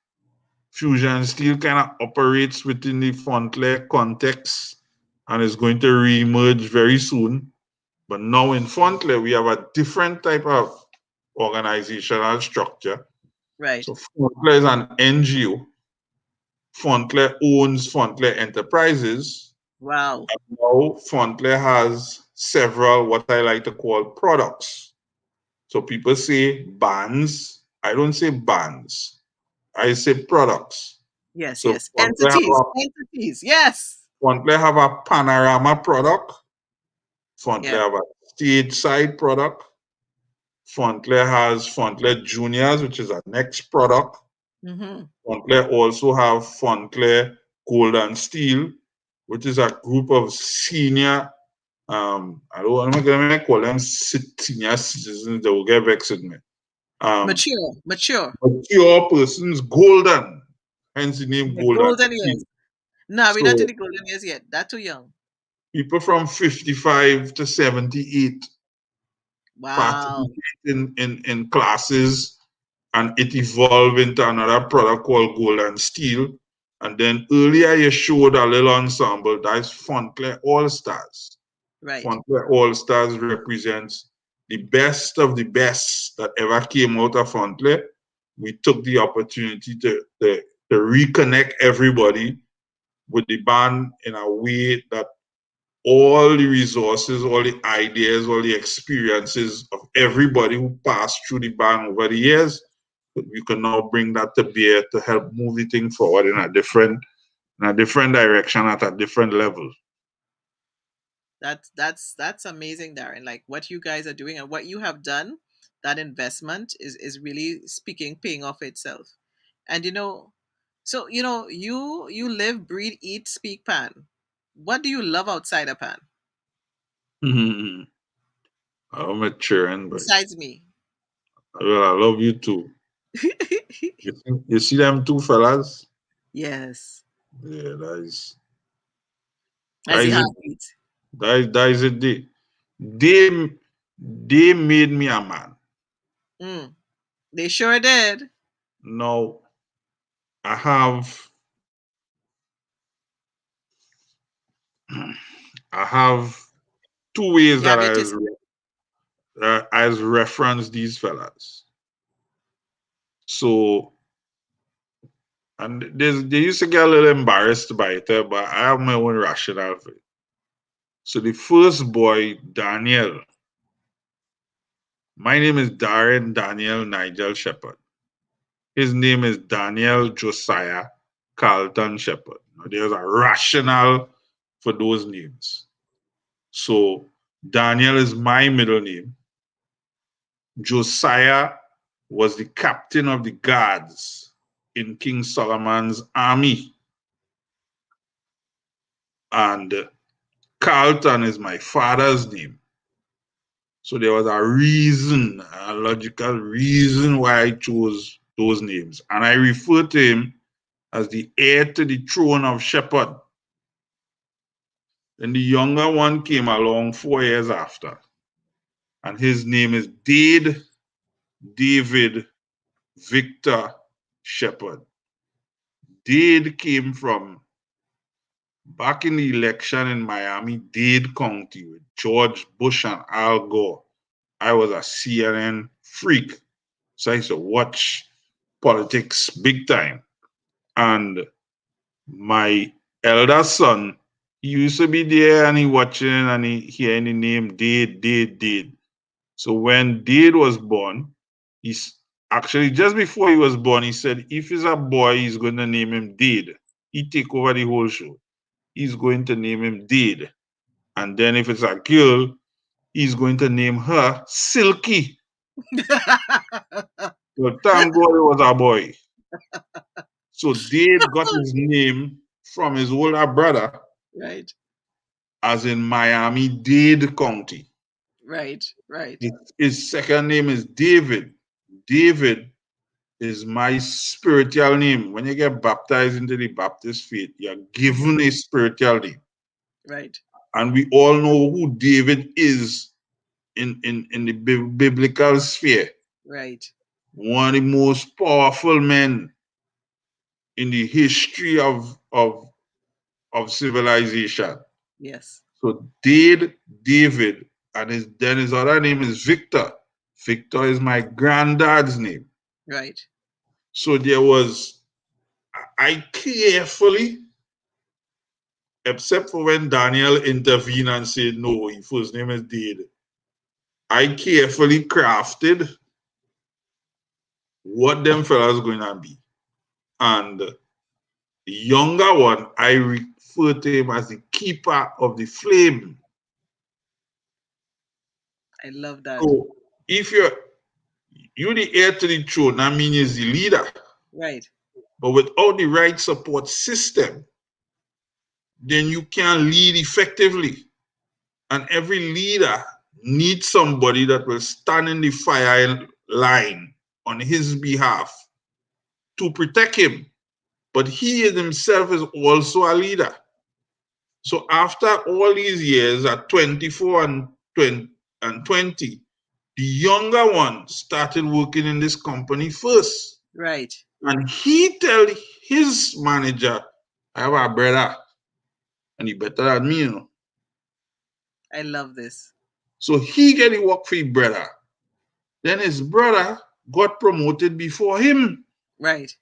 B: Fusion Steel kind of operates within the Fontclair context and is going to re-emerge very soon. But now in Fontclair, we have a different type of organizational structure.
A: Right.
B: So Fontclair is an NGO. Fontclair owns Fontclair Enterprises.
A: Wow.
B: And now Fontclair has several what I like to call products. So people say bands. I don't say bands. I say products. So
A: Yes. Entities. Yes.
B: Fontclair have a panorama product.
A: Yeah.
B: Fontclair have a stage side product. Fontclair has Fontclair Juniors, which is our next product.
A: Mm-hmm.
B: Fontclair also have Fontclair Gold and Steel, which is a group of senior, I'm not going to call them senior citizens that will get vexed with me.
A: Mature.
B: Mature persons, golden, hence the name
A: The
B: Gold and
A: golden
B: Steel.
A: years. No, we're not in
B: So
A: the golden years yet. That's too young.
B: people from 55 to 78
A: Wow.
B: participate in classes, and it evolved into another product called Gold and Steel. And then earlier you showed a little ensemble, that's Fontclair All Stars.
A: Right.
B: Fontclair All Stars represents the best of the best that ever came out of Fontclair. We took the opportunity to reconnect everybody with the band in a way that all the resources, all the ideas, all the experiences of everybody who passed through the band over the years, we can now bring that to bear to help move the thing forward in a different direction at a different level.
A: That's amazing, Darren. Like what you guys are doing and what you have done, that investment is really paying off itself. And so you live, breathe, eat, speak Pan. What do you love outside of Pan
B: I'm maturing, but
A: besides me?
B: well, I love you too. You see them two fellas?
A: Yes,
B: Yeah, that
A: as the
B: is it.
A: heartbeat.
B: That is it. They made me a man.
A: Mm, they sure did.
B: Now I have I have two ways
A: You
B: that
A: have your tissue.
B: I reference these fellas. So and they used to get a little embarrassed by it, but I have my own rationale for it. So the first boy, Daniel, my name is Darren Daniel Nigel Sheppard. His name is Daniel Josiah Carlton Sheppard. Now, there's a rationale for those names. So Daniel is my middle name. Josiah was the captain of the guards in King Solomon's army. And Carlton is my father's name. So there was a reason, a logical reason why I chose those names. And I refer to him as the heir to the throne of Sheppard. Then the younger one came along 4 years after. And his name is David Victor Sheppard. Dade came from back in the election in Miami-Dade County with George Bush and Al Gore. I was a CNN freak. So I used to watch politics big time. And my elder son, he used to be there and he watching and he hearing the name Dade. So when Dade was born, he's actually just before he was born, he said if he's a boy, he's going to name him Dade. He take over the whole show. He's going to name him Dade. And then if it's a girl, he's going to name her Silky. So thank God it was a boy. So Dade got his name from his older brother,
A: Right,
B: as in Miami-Dade County.
A: right.
B: His second name is David. David is my spiritual name. When you get baptized into the Baptist faith, you're given a spiritual name.
A: Right.
B: And we all know who David is in the biblical sphere.
A: Right.
B: One of the most powerful men in the history of civilization.
A: Yes.
B: So David, and his other name is Victor. Victor is my granddad's name.
A: Right.
B: So I carefully, except for when Daniel intervened and said, no, his first name is David, I carefully crafted what them fellas going to be. And the younger one, I refer to him as the keeper of the flame.
A: I love that.
B: So if you're the heir to the throne, that means you're the leader.
A: Right.
B: But without the right support system, then you can't lead effectively. And every leader needs somebody that will stand in the fire line on his behalf to protect him. But he himself is also a leader. So after all these years at 24 and 20, the younger one started working in this company first.
A: Right.
B: And he tell his manager, I have a brother, and he better than me, you know.
A: I love this.
B: So he get the work for his brother. Then his brother got promoted before him.
A: Right.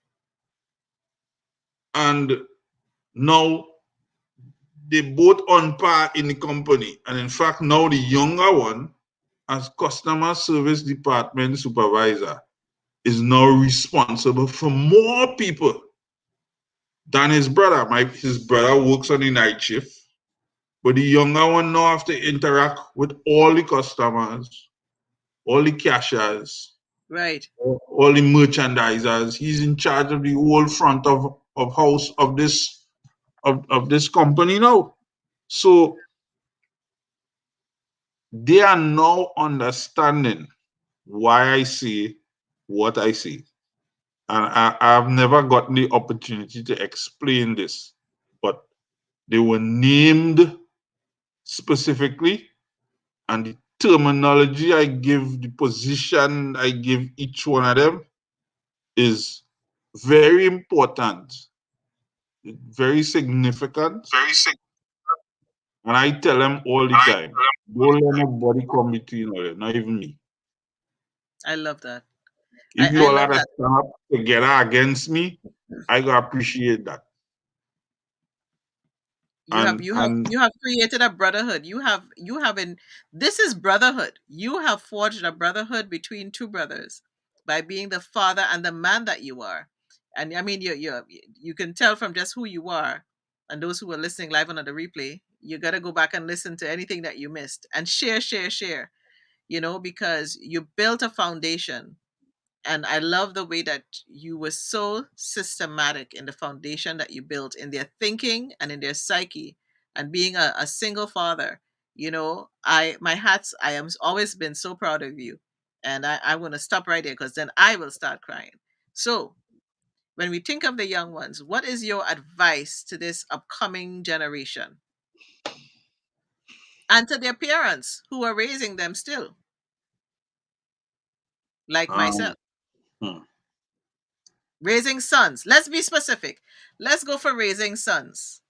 B: And now they both on par in the company. And in fact, now the younger one, as customer service department supervisor, is now responsible for more people than his brother. His brother works on the night shift, but the younger one now have to interact with all the customers, all the cashiers,
A: Right.
B: all the merchandisers. He's in charge of the whole front of house of this company now. So they are now understanding why I say what I say. And I've never gotten the opportunity to explain this, but they were named specifically, and the terminology I give, the position I give each one of them is very important, very significant.
A: Very sick.
B: And I tell them all the
A: I
B: time, don't let nobody come between you, not even me.
A: I love that.
B: If you
A: I
B: all
A: love
B: had to
A: that.
B: stand up together against me, I gotta appreciate that. And
A: You have created a brotherhood. You have in This is brotherhood. You have forged a brotherhood between two brothers by being the father and the man that you are. And I mean you can tell from just who you are, and those who are listening live on the replay, you got to go back and listen to anything that you missed and share, because you built a foundation. And I love the way that you were so systematic in the foundation that you built in their thinking and in their psyche. And being a single father, I am always been so proud of you. And I want to stop right there because then I will start crying. So when we think of the young ones, what is your advice to this upcoming generation and to their parents who are raising them still, like
B: um,
A: myself?
B: hmm,
A: Raising sons. Let's be specific. Let's go for raising sons.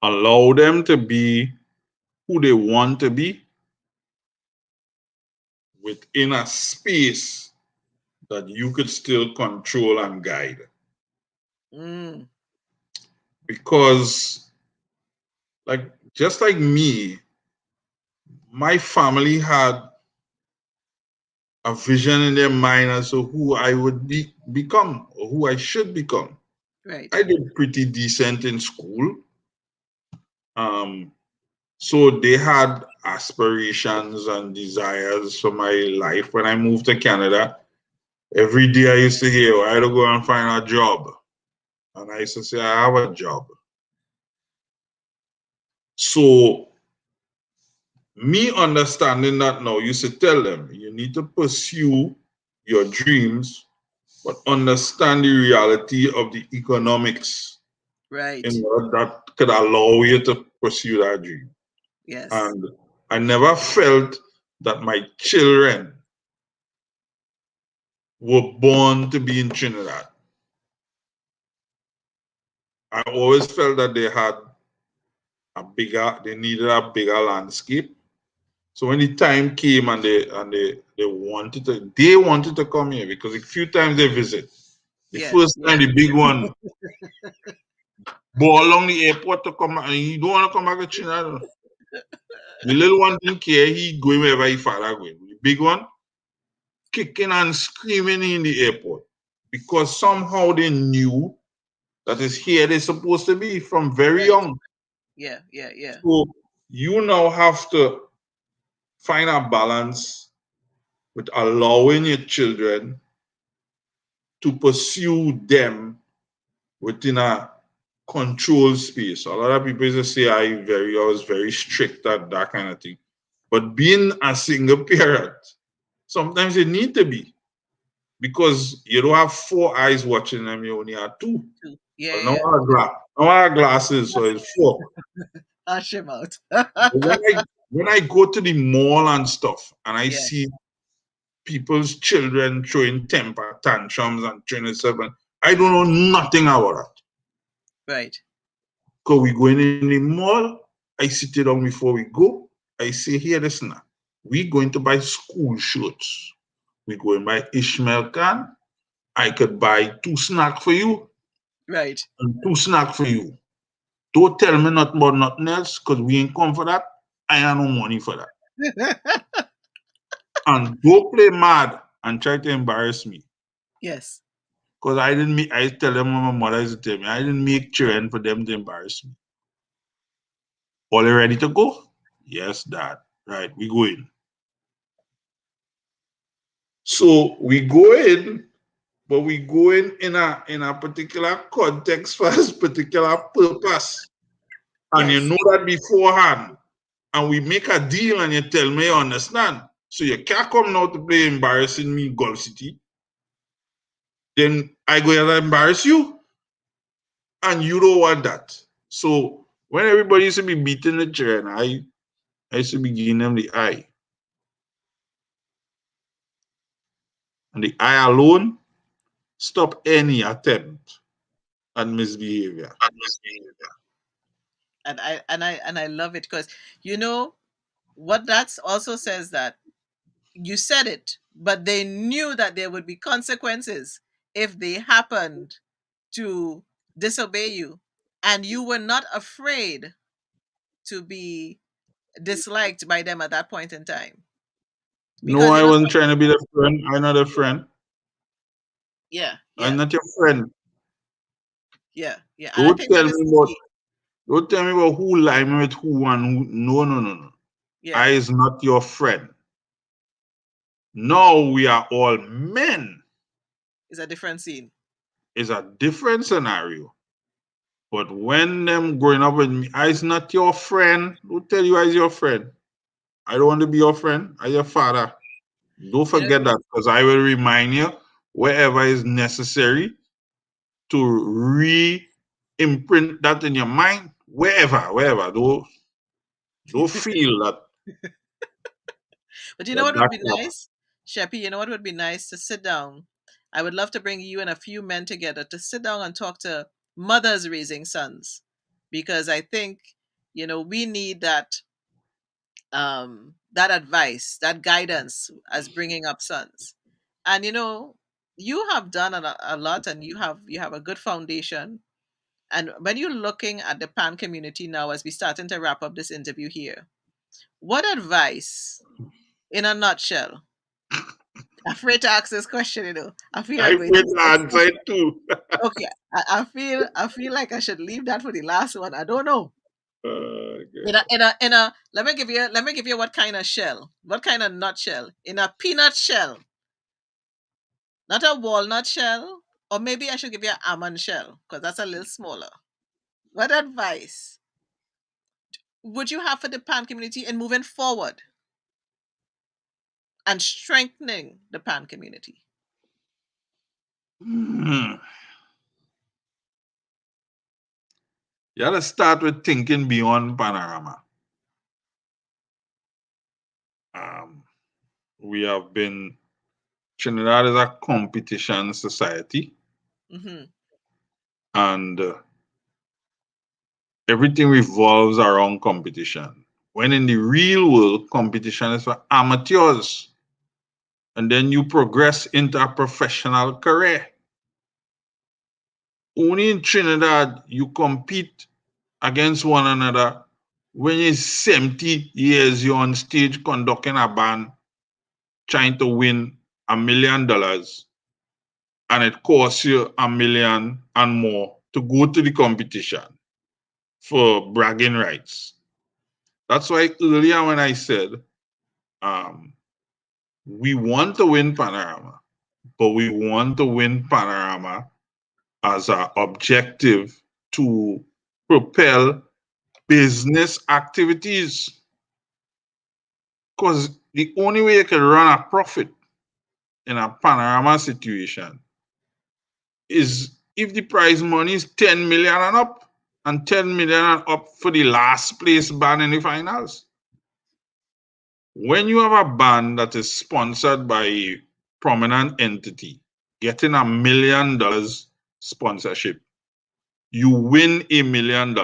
B: allow them to be who they want to be within a space that you could still control and guide.
A: Mm,
B: Because, like, just like me, my family had a vision in their mind as to who I would become or who I should become.
A: right.
B: I did pretty decent in school. Um, so they had aspirations and desires for my life. When I moved to Canada, every day I used to hear, I had to go and find a job. And I used to say, I have a job. So me understanding that now, you should tell them you need to pursue your dreams, but understand the reality of the economics
A: Right.
B: in order that could allow you to pursue that dream.
A: Yes.
B: And I never felt that my children were born to be in Trinidad. I always felt that they needed a bigger landscape. So when the time came and they wanted to come here because a few times they visit. The
A: Yeah.
B: first
A: Yeah.
B: time the big one ball along the airport to come back, and he don't want to come back to Trinidad. The little one didn't care, he going wherever his father going. The big one kicking and screaming in the airport because somehow they knew that is here they're supposed to be from very
A: Right.
B: young.
A: Yeah. Yeah. Yeah.
B: So you now have to find a balance with allowing your children to pursue them within a controlled space. A lot of people used to say I was very strict at that kind of thing. But being a single parent, sometimes you need to be because you don't have four eyes watching them, you only have two.
A: Two. Yeah.
B: But no
A: Yeah.
B: no have glasses, so it's four.
A: Hush him out.
B: But when I go to the mall and stuff and I
A: Yeah.
B: see people's children throwing temper tantrums and throwing stuff, I don't know nothing about that.
A: Right.
B: Because we going in the mall, I sit it down before we go. I say, here, listen, now. We going to buy school shirts. We going to buy Ishmael Khan. I could buy two snacks for you
A: Right.
B: and two snacks for you. Don't tell me nothing about nothing else because we ain't come for that. I have no money for that. And don't play mad and try to embarrass me.
A: Yes.
B: Because I tell them what my mother used to tell me, I didn't make children for them to embarrass me. All you ready to go? Yes, Dad. Right, we go in. So we go in, but we go in a particular context for a particular purpose. And you
A: Yes.
B: know that beforehand. And we make a deal and you tell me you understand. So you can't come now to play embarrassing me in Gulf City. Then I go and embarrass you. And you don't want that. So when everybody used to be beating the chair and I used to be giving them the eye. And the eye alone stop any attempt at misbehavior.
A: And I love it because you know what that also says that you said it, but they knew that there would be consequences if they happened to disobey you, and you were not afraid to be disliked by them at that point in time
B: No,
A: because
B: I wasn't trying to be the friend. I'm not a friend.
A: yeah,
B: I'm
A: yeah,
B: not your friend.
A: yeah, yeah, and I
B: Don't
A: think
B: tell
A: that
B: me
A: is
B: about
A: key.
B: don't tell me about who lie me with who and who. No, no, no, no. I
A: Yeah,
B: is not your friend. Now we are all men.
A: it's a different scene.
B: It's a different scenario. But when them growing up with me, I is not your friend. Who tell you I is your friend? I don't want to be your friend. I your father. Don't
A: You know,
B: forget that because I will remind you wherever is necessary to re-imprint that in your mind, wherever. Don't feel that
A: but you know
B: that
A: what would be
B: that
A: nice, Sheppy? You know what would be nice to sit down. I would love to bring you and a few men together to sit down and talk to mothers raising sons, because I think we need that advice, that guidance as bringing up sons. And you have done a lot, and you have a good foundation. And when you're looking at the pan community now, as we starting to wrap up this interview here, what advice, in a nutshell, afraid to ask this question, I feel
B: I
A: I'm going to
B: feel
A: be
B: the answer too.
A: okay. I feel like I should leave that for the last one. I don't know. In a let me give you what kind of shell, what kind of nutshell, in a peanut shell, not a walnut shell, or maybe I should give you an almond shell because that's a little smaller. What advice would you have for the pan community in moving forward and strengthening the pan community?
B: Hmm. You gotta start with thinking beyond panorama. Um, we have been, Trinidad is a competition society,
A: Mm-hmm.
B: and everything revolves around competition. When in the real world, competition is for amateurs, and then you progress into a professional career. Only in Trinidad you compete against one another when you're 70 years, you're on stage conducting a band trying to win $1 million, and it costs you 1 million and more to go to the competition for bragging rights. That's why earlier when I said um, we want to win Panorama, but we want to win Panorama as our objective to propel business activities. Because the only way you can run a profit in a Panorama situation is if the prize money is 10 million and up, and 10 million and up for the last place band in the finals. When you have a band that is sponsored by a prominent entity, getting $1 million sponsorship, you win $1 million.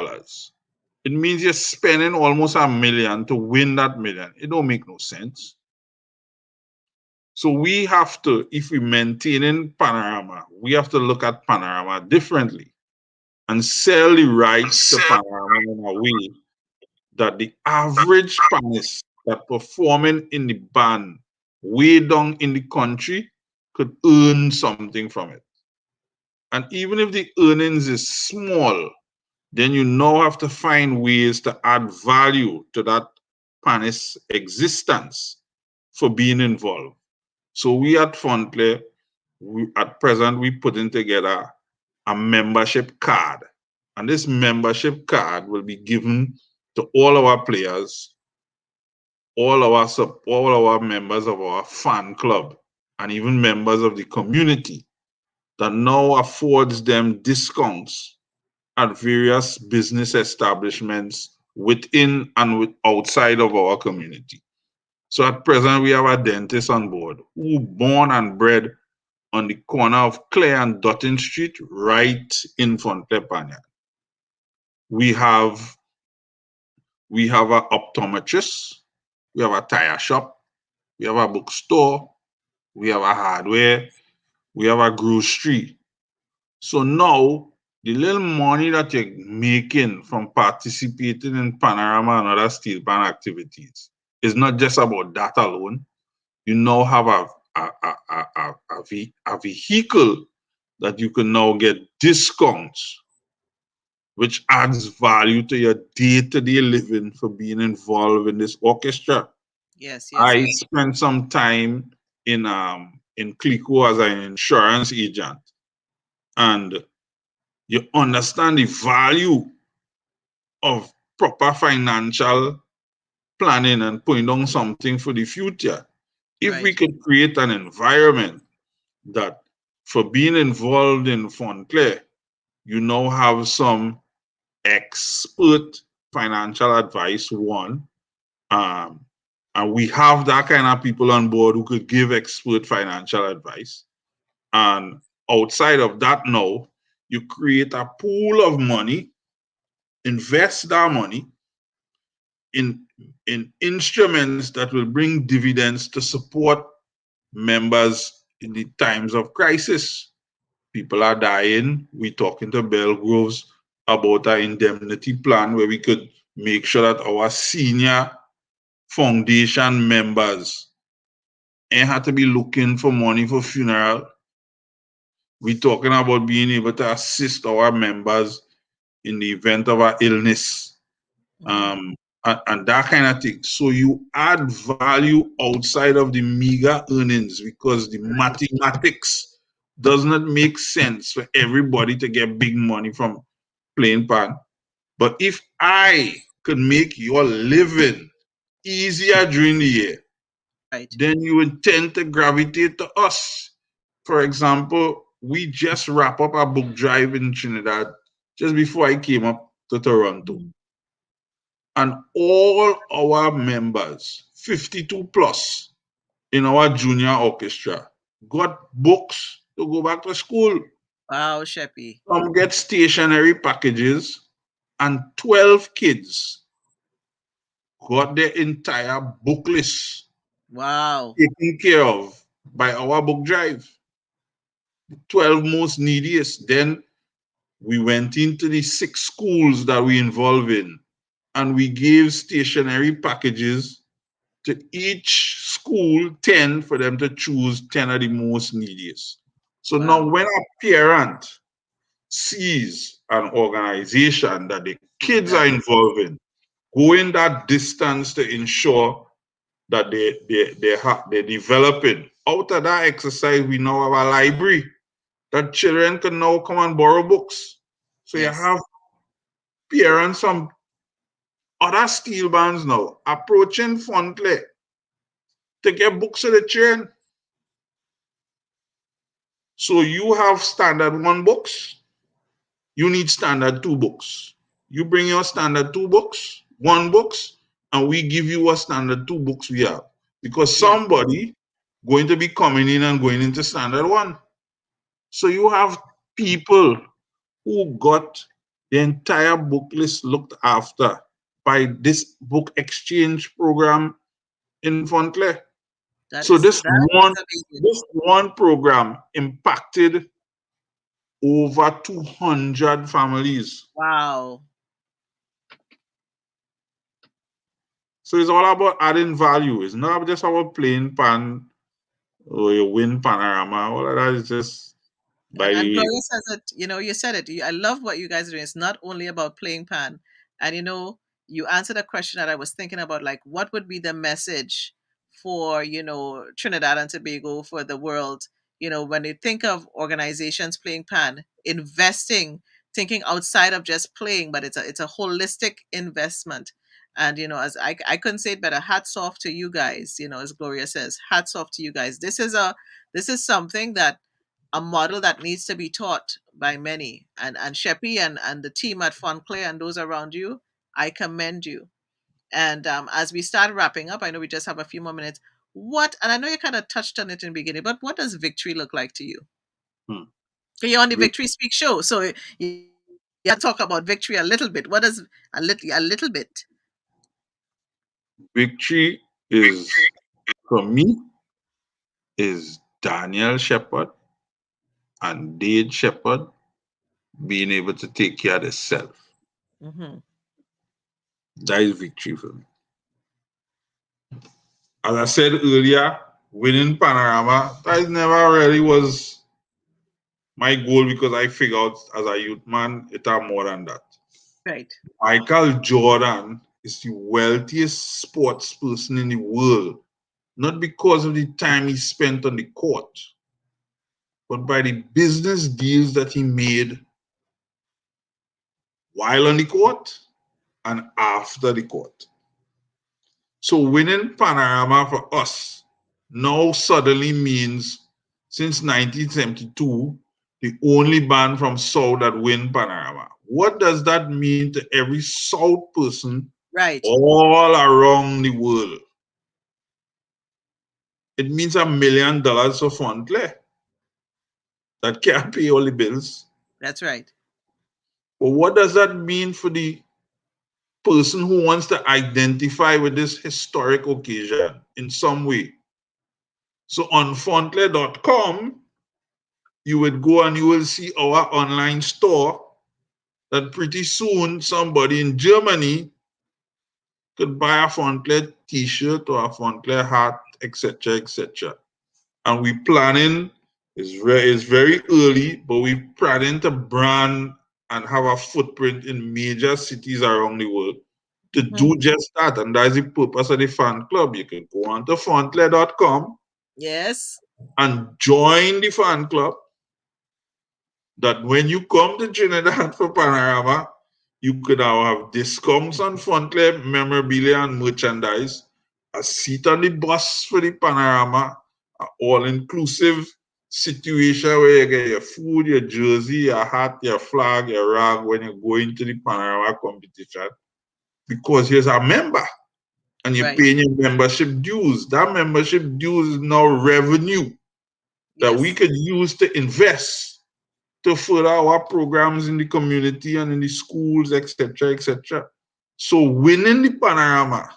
B: It means you're spending almost 1 million to win that million. It don't make no sense. So we have to, if we maintain in Panorama, we have to look at Panorama differently and sell the rights to Panorama in a way that the average Pannist that performing in the band way down in the country could earn something from it. And even if the earnings is small, then you now have to find ways to add value to that Pannist existence for being involved. So we at Fontley, at present, we putting together a membership card. And this membership card will be given to all our players, all our members of our fan club, and even members of the community, that now affords them discounts at various business establishments within and outside of our community. So at present, we have a dentist on board who born and bred on the corner of Clare and Dutton Street, right in Fontepania. We have we have an optometrist, we have a tire shop, we have a bookstore, we have a hardware, we have a grocery. So now the little money that you're making from participating in Panorama and other steel pan activities is not just about that alone. You now have a vehicle that you can now get discounts, which adds value to your day-to-day living for being involved in this orchestra.
A: Yes, yes,
B: I
A: yes.
B: spent some time in Clico as an insurance agent, and you understand the value of proper financial planning and putting down something for the future. If we
A: Right,
B: could create an environment that for being involved in Fontclair, you now have some expert financial advice, one. Um, and we have that kind of people on board who could give expert financial advice. And outside of that, now you create a pool of money, invest that money in instruments that will bring dividends to support members in the times of crisis. People are dying. We're talking to Belgroves about an indemnity plan where we could make sure that our senior foundation members ain't have to be looking for money for funeral. We're talking about being able to assist our members in the event of an illness,
A: mm-hmm.
B: um, and that kind of thing. So you add value outside of the meager earnings because the mathematics does not make sense for everybody to get big money from playing pan. But if I could make your living easier during the year,
A: Right.
B: then you would tend to gravitate to us. For example, we just wrap up our book drive in Trinidad just before I came up to Toronto.
A: Mhm.
B: And all our members, 52 plus in our junior orchestra, got books to go back to school.
A: Wow, Sheppy.
B: Some get stationery packages, and 12 kids got their entire book list
A: Wow.
B: taken care of by our book drive. 12 most neediest. Then we went into the 6 schools that we involved in, and we gave stationery packages to each school, 10 for them to choose 10 of the most neediest. So now
A: Wow.
B: when a parent sees an organization that the kids
A: That
B: are involved in, going that distance to ensure that they're developing. Out of that exercise, we now have a library that children can now come and borrow books. So you
A: yes.
B: have parents from other steel bands now approaching Fontley to get books to the children. So you have standard 1 books, you need standard 2 books. You bring your standard 2 books, 1 books, and we give you a standard 2 books we have. Because
A: Yes.
B: somebody going to be coming in and going into standard 1. So you have people who got the entire book list looked after by this book exchange program in Fontley. So
A: That is amazing.
B: this one program impacted over 200 families.
A: Wow.
B: So it's all about adding value. It's not just about playing pan or you win panorama. All of that is just by
A: And
B: the
A: Gloria says that, you said it. I love what you guys are doing. It's not only about playing pan. And, you answered a question that I was thinking about, like, what would be the message for, Trinidad and Tobago, for the world, when they think of organizations playing pan, investing, thinking outside of just playing, but it's a holistic investment. And, as I couldn't say it better, hats off to you guys, as Gloria says, hats off to you guys. This is something that a model that needs to be taught by many. And Sheppy and the team at Fonclair and those around you, I commend you. And as we start wrapping up, I know we just have a few more minutes. And I know you kind of touched on it in the beginning, but what does victory look like to you?
B: hmm,
A: 'Cause you're on the
B: vic-
A: Victory Speak show, so you have to talk about victory a little bit. What does a little bit?
B: victory is for me is Daniel Sheppard and Dade Sheppard being able to take care of themselves.
A: Hmm.
B: That is victory for me. As I said earlier, winning Panorama, that never really was my goal because I figured out as a youth man, it are more than that.
A: Right.
B: Michael Jordan is the wealthiest sports person in the world, not because of the time he spent on the court, but by the business deals that he made while on the court and after the court. So winning Panorama for us now suddenly means since 1972, the only band from South that win Panorama. What does that mean to every South person
A: Right.
B: all around the world? It means $1 million for Fontley that can't pay all the bills.
A: That's right.
B: But what does that mean for the person who wants to identify with this historic occasion in some way? So on fontley.com, you would go and you will see our online store that pretty soon somebody in Germany could buy a Fontley t-shirt or a Fontley hat, etc., etc. And we planning is very early, but we planning to brand and have a footprint in major cities around the world to
A: Hmm.
B: do just that. And that's the purpose of the fan club. You can go on to fontley.com
A: Yes.
B: and join the fan club that when you come to Trinidad for Panorama, you could now have discounts on Fontley memorabilia and merchandise, a seat on the bus for the Panorama, all inclusive situation where you get your food, your jersey, your hat, your flag, your rag when you go into the panorama competition because you're a member and you're
A: Right.
B: paying your membership dues. That membership dues is now revenue that we
A: Yes.
B: could use to invest to further our programs in the community and in the schools, etc., etc. So winning the panorama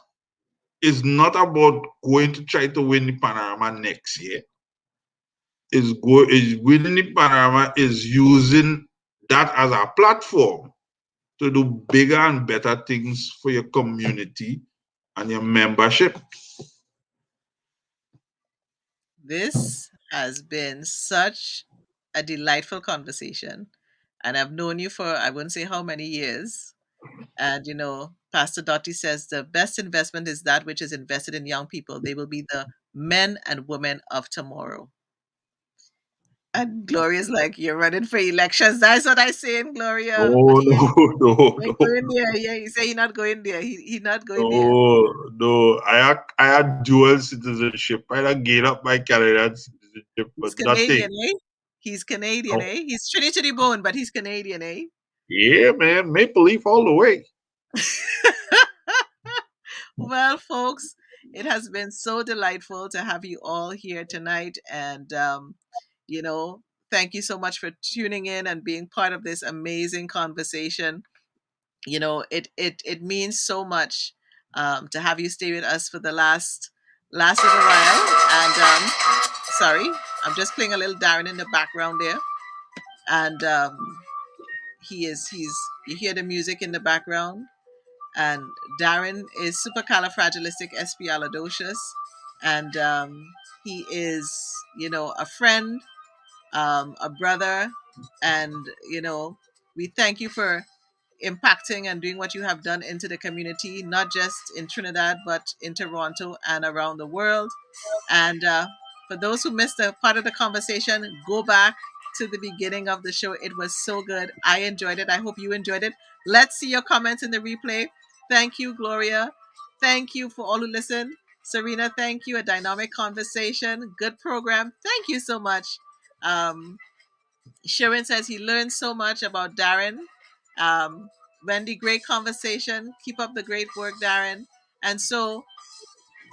B: is not about going to try to win the panorama next year. Is winning the panorama is using that as a platform to do bigger and better things for your community and your membership.
A: This has been such a delightful conversation. And I've known you for, I wouldn't say how many years. And, Pastor Dottie says the best investment is that which is invested in young people. They will be the men and women of tomorrow. And Gloria's like, you're running for elections. That's what I saying, Gloria.
B: No, no, no,
A: He ain't
B: no,
A: going there. Yeah, he say he not going there. He not going there.
B: no, no. I had dual citizenship. I had gave up my Canadian citizenship,
A: He's
B: but
A: Canadian,
B: nothing.
A: eh? He's Canadian,
B: No.
A: eh? He's Trinity to the bone, but he's Canadian, eh?
B: Yeah, man. Maple Leaf all the way.
A: Well, folks, it has been so delightful to have you all here tonight. And, you know, thank you so much for tuning in and being part of this amazing conversation. It means so much to have you stay with us for the last little while. And sorry, I'm just playing a little Darren in the background there. And he's you hear the music in the background, and Darren is supercalifragilisticexpialidocious, and he is, a friend, a brother, and we thank you for impacting and doing what you have done into the community, not just in Trinidad but in Toronto and around the world. And for those who missed a part of the conversation, go back to the beginning of the show. It was so good. I enjoyed it. I hope you enjoyed it. Let's see your comments in the replay. Thank you, Gloria. Thank you for all who listened. Serena, thank you. A dynamic conversation. Good program. Thank you so much. Um, Sharon says he learned so much about Darren. Um, Wendy, great conversation. Keep up the great work, Darren. And so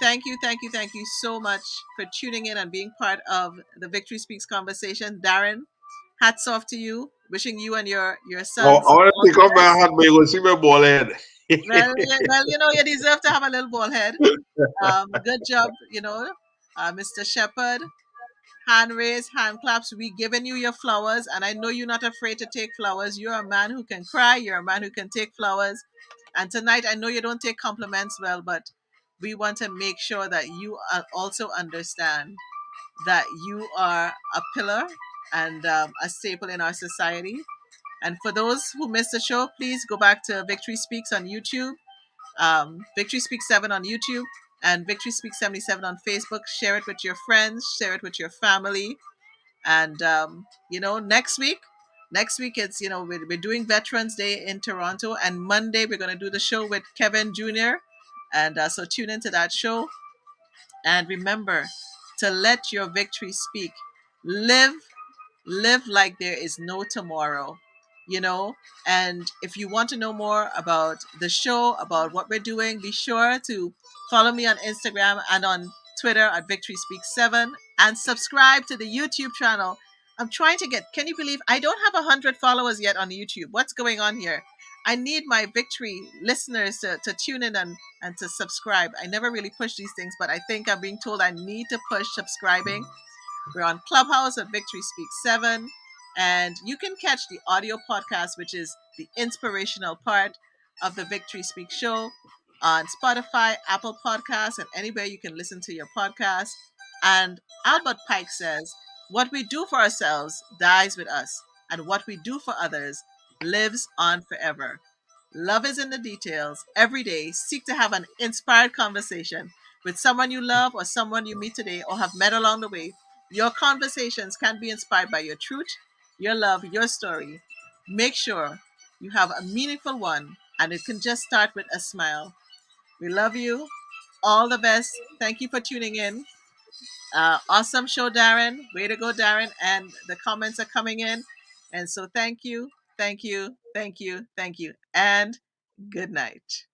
A: thank you so much for tuning in and being part of the Victory Speaks conversation. Darren, hats off to you. Wishing you and your
B: Oh,
A: sons
B: I want
A: all
B: to take
A: the
B: off my
A: best.
B: hat, but you go see my ball head.
A: Well, you deserve to have a little ball head. Good job, Mr. Sheppard. Hand raise, hand claps. We giving you your flowers, and I know you're not afraid to take flowers. You're a man who can cry. You're a man who can take flowers. And tonight, I know you don't take compliments well, but we want to make sure that you also understand that you are a pillar and a staple in our society. And for those who missed the show, please go back to Victory Speaks on YouTube, Victory Speaks 7 on YouTube, and Victory Speaks 77 on Facebook. Share it with your friends, share it with your family. And next week it's we're doing Veterans Day in Toronto, and Monday we're going to do the show with Kevin Jr. And so tune into that show, and remember to let your victory speak. Live like there is no tomorrow, you know and if you want to know more about the show, about what we're doing, be sure to follow me on Instagram and on Twitter at Victory Speaks 7, and subscribe to the YouTube channel. I'm trying to get, can you believe I don't have 100 followers yet on YouTube? What's going on here? I need my Victory listeners to tune in and to subscribe. I never really push these things, but I think I'm being told I need to push subscribing. We're on Clubhouse at Victory Speaks 7. And you can catch the audio podcast, which is the inspirational part of the Victory Speaks show, on Spotify, Apple Podcasts, and anywhere you can listen to your podcast. And Albert Pike says, what we do for ourselves dies with us, and what we do for others lives on forever. Love is in the details. Every day, seek to have an inspired conversation with someone you love or someone you meet today or have met along the way. Your conversations can be inspired by your truth, your love, your story. Make sure you have a meaningful one, and it can just start with a smile. We love you. All the best. Thank you for tuning in. Awesome show, Darren. Way to go, Darren. And the comments are coming in. And so thank you, thank you, thank you, thank you. And good night.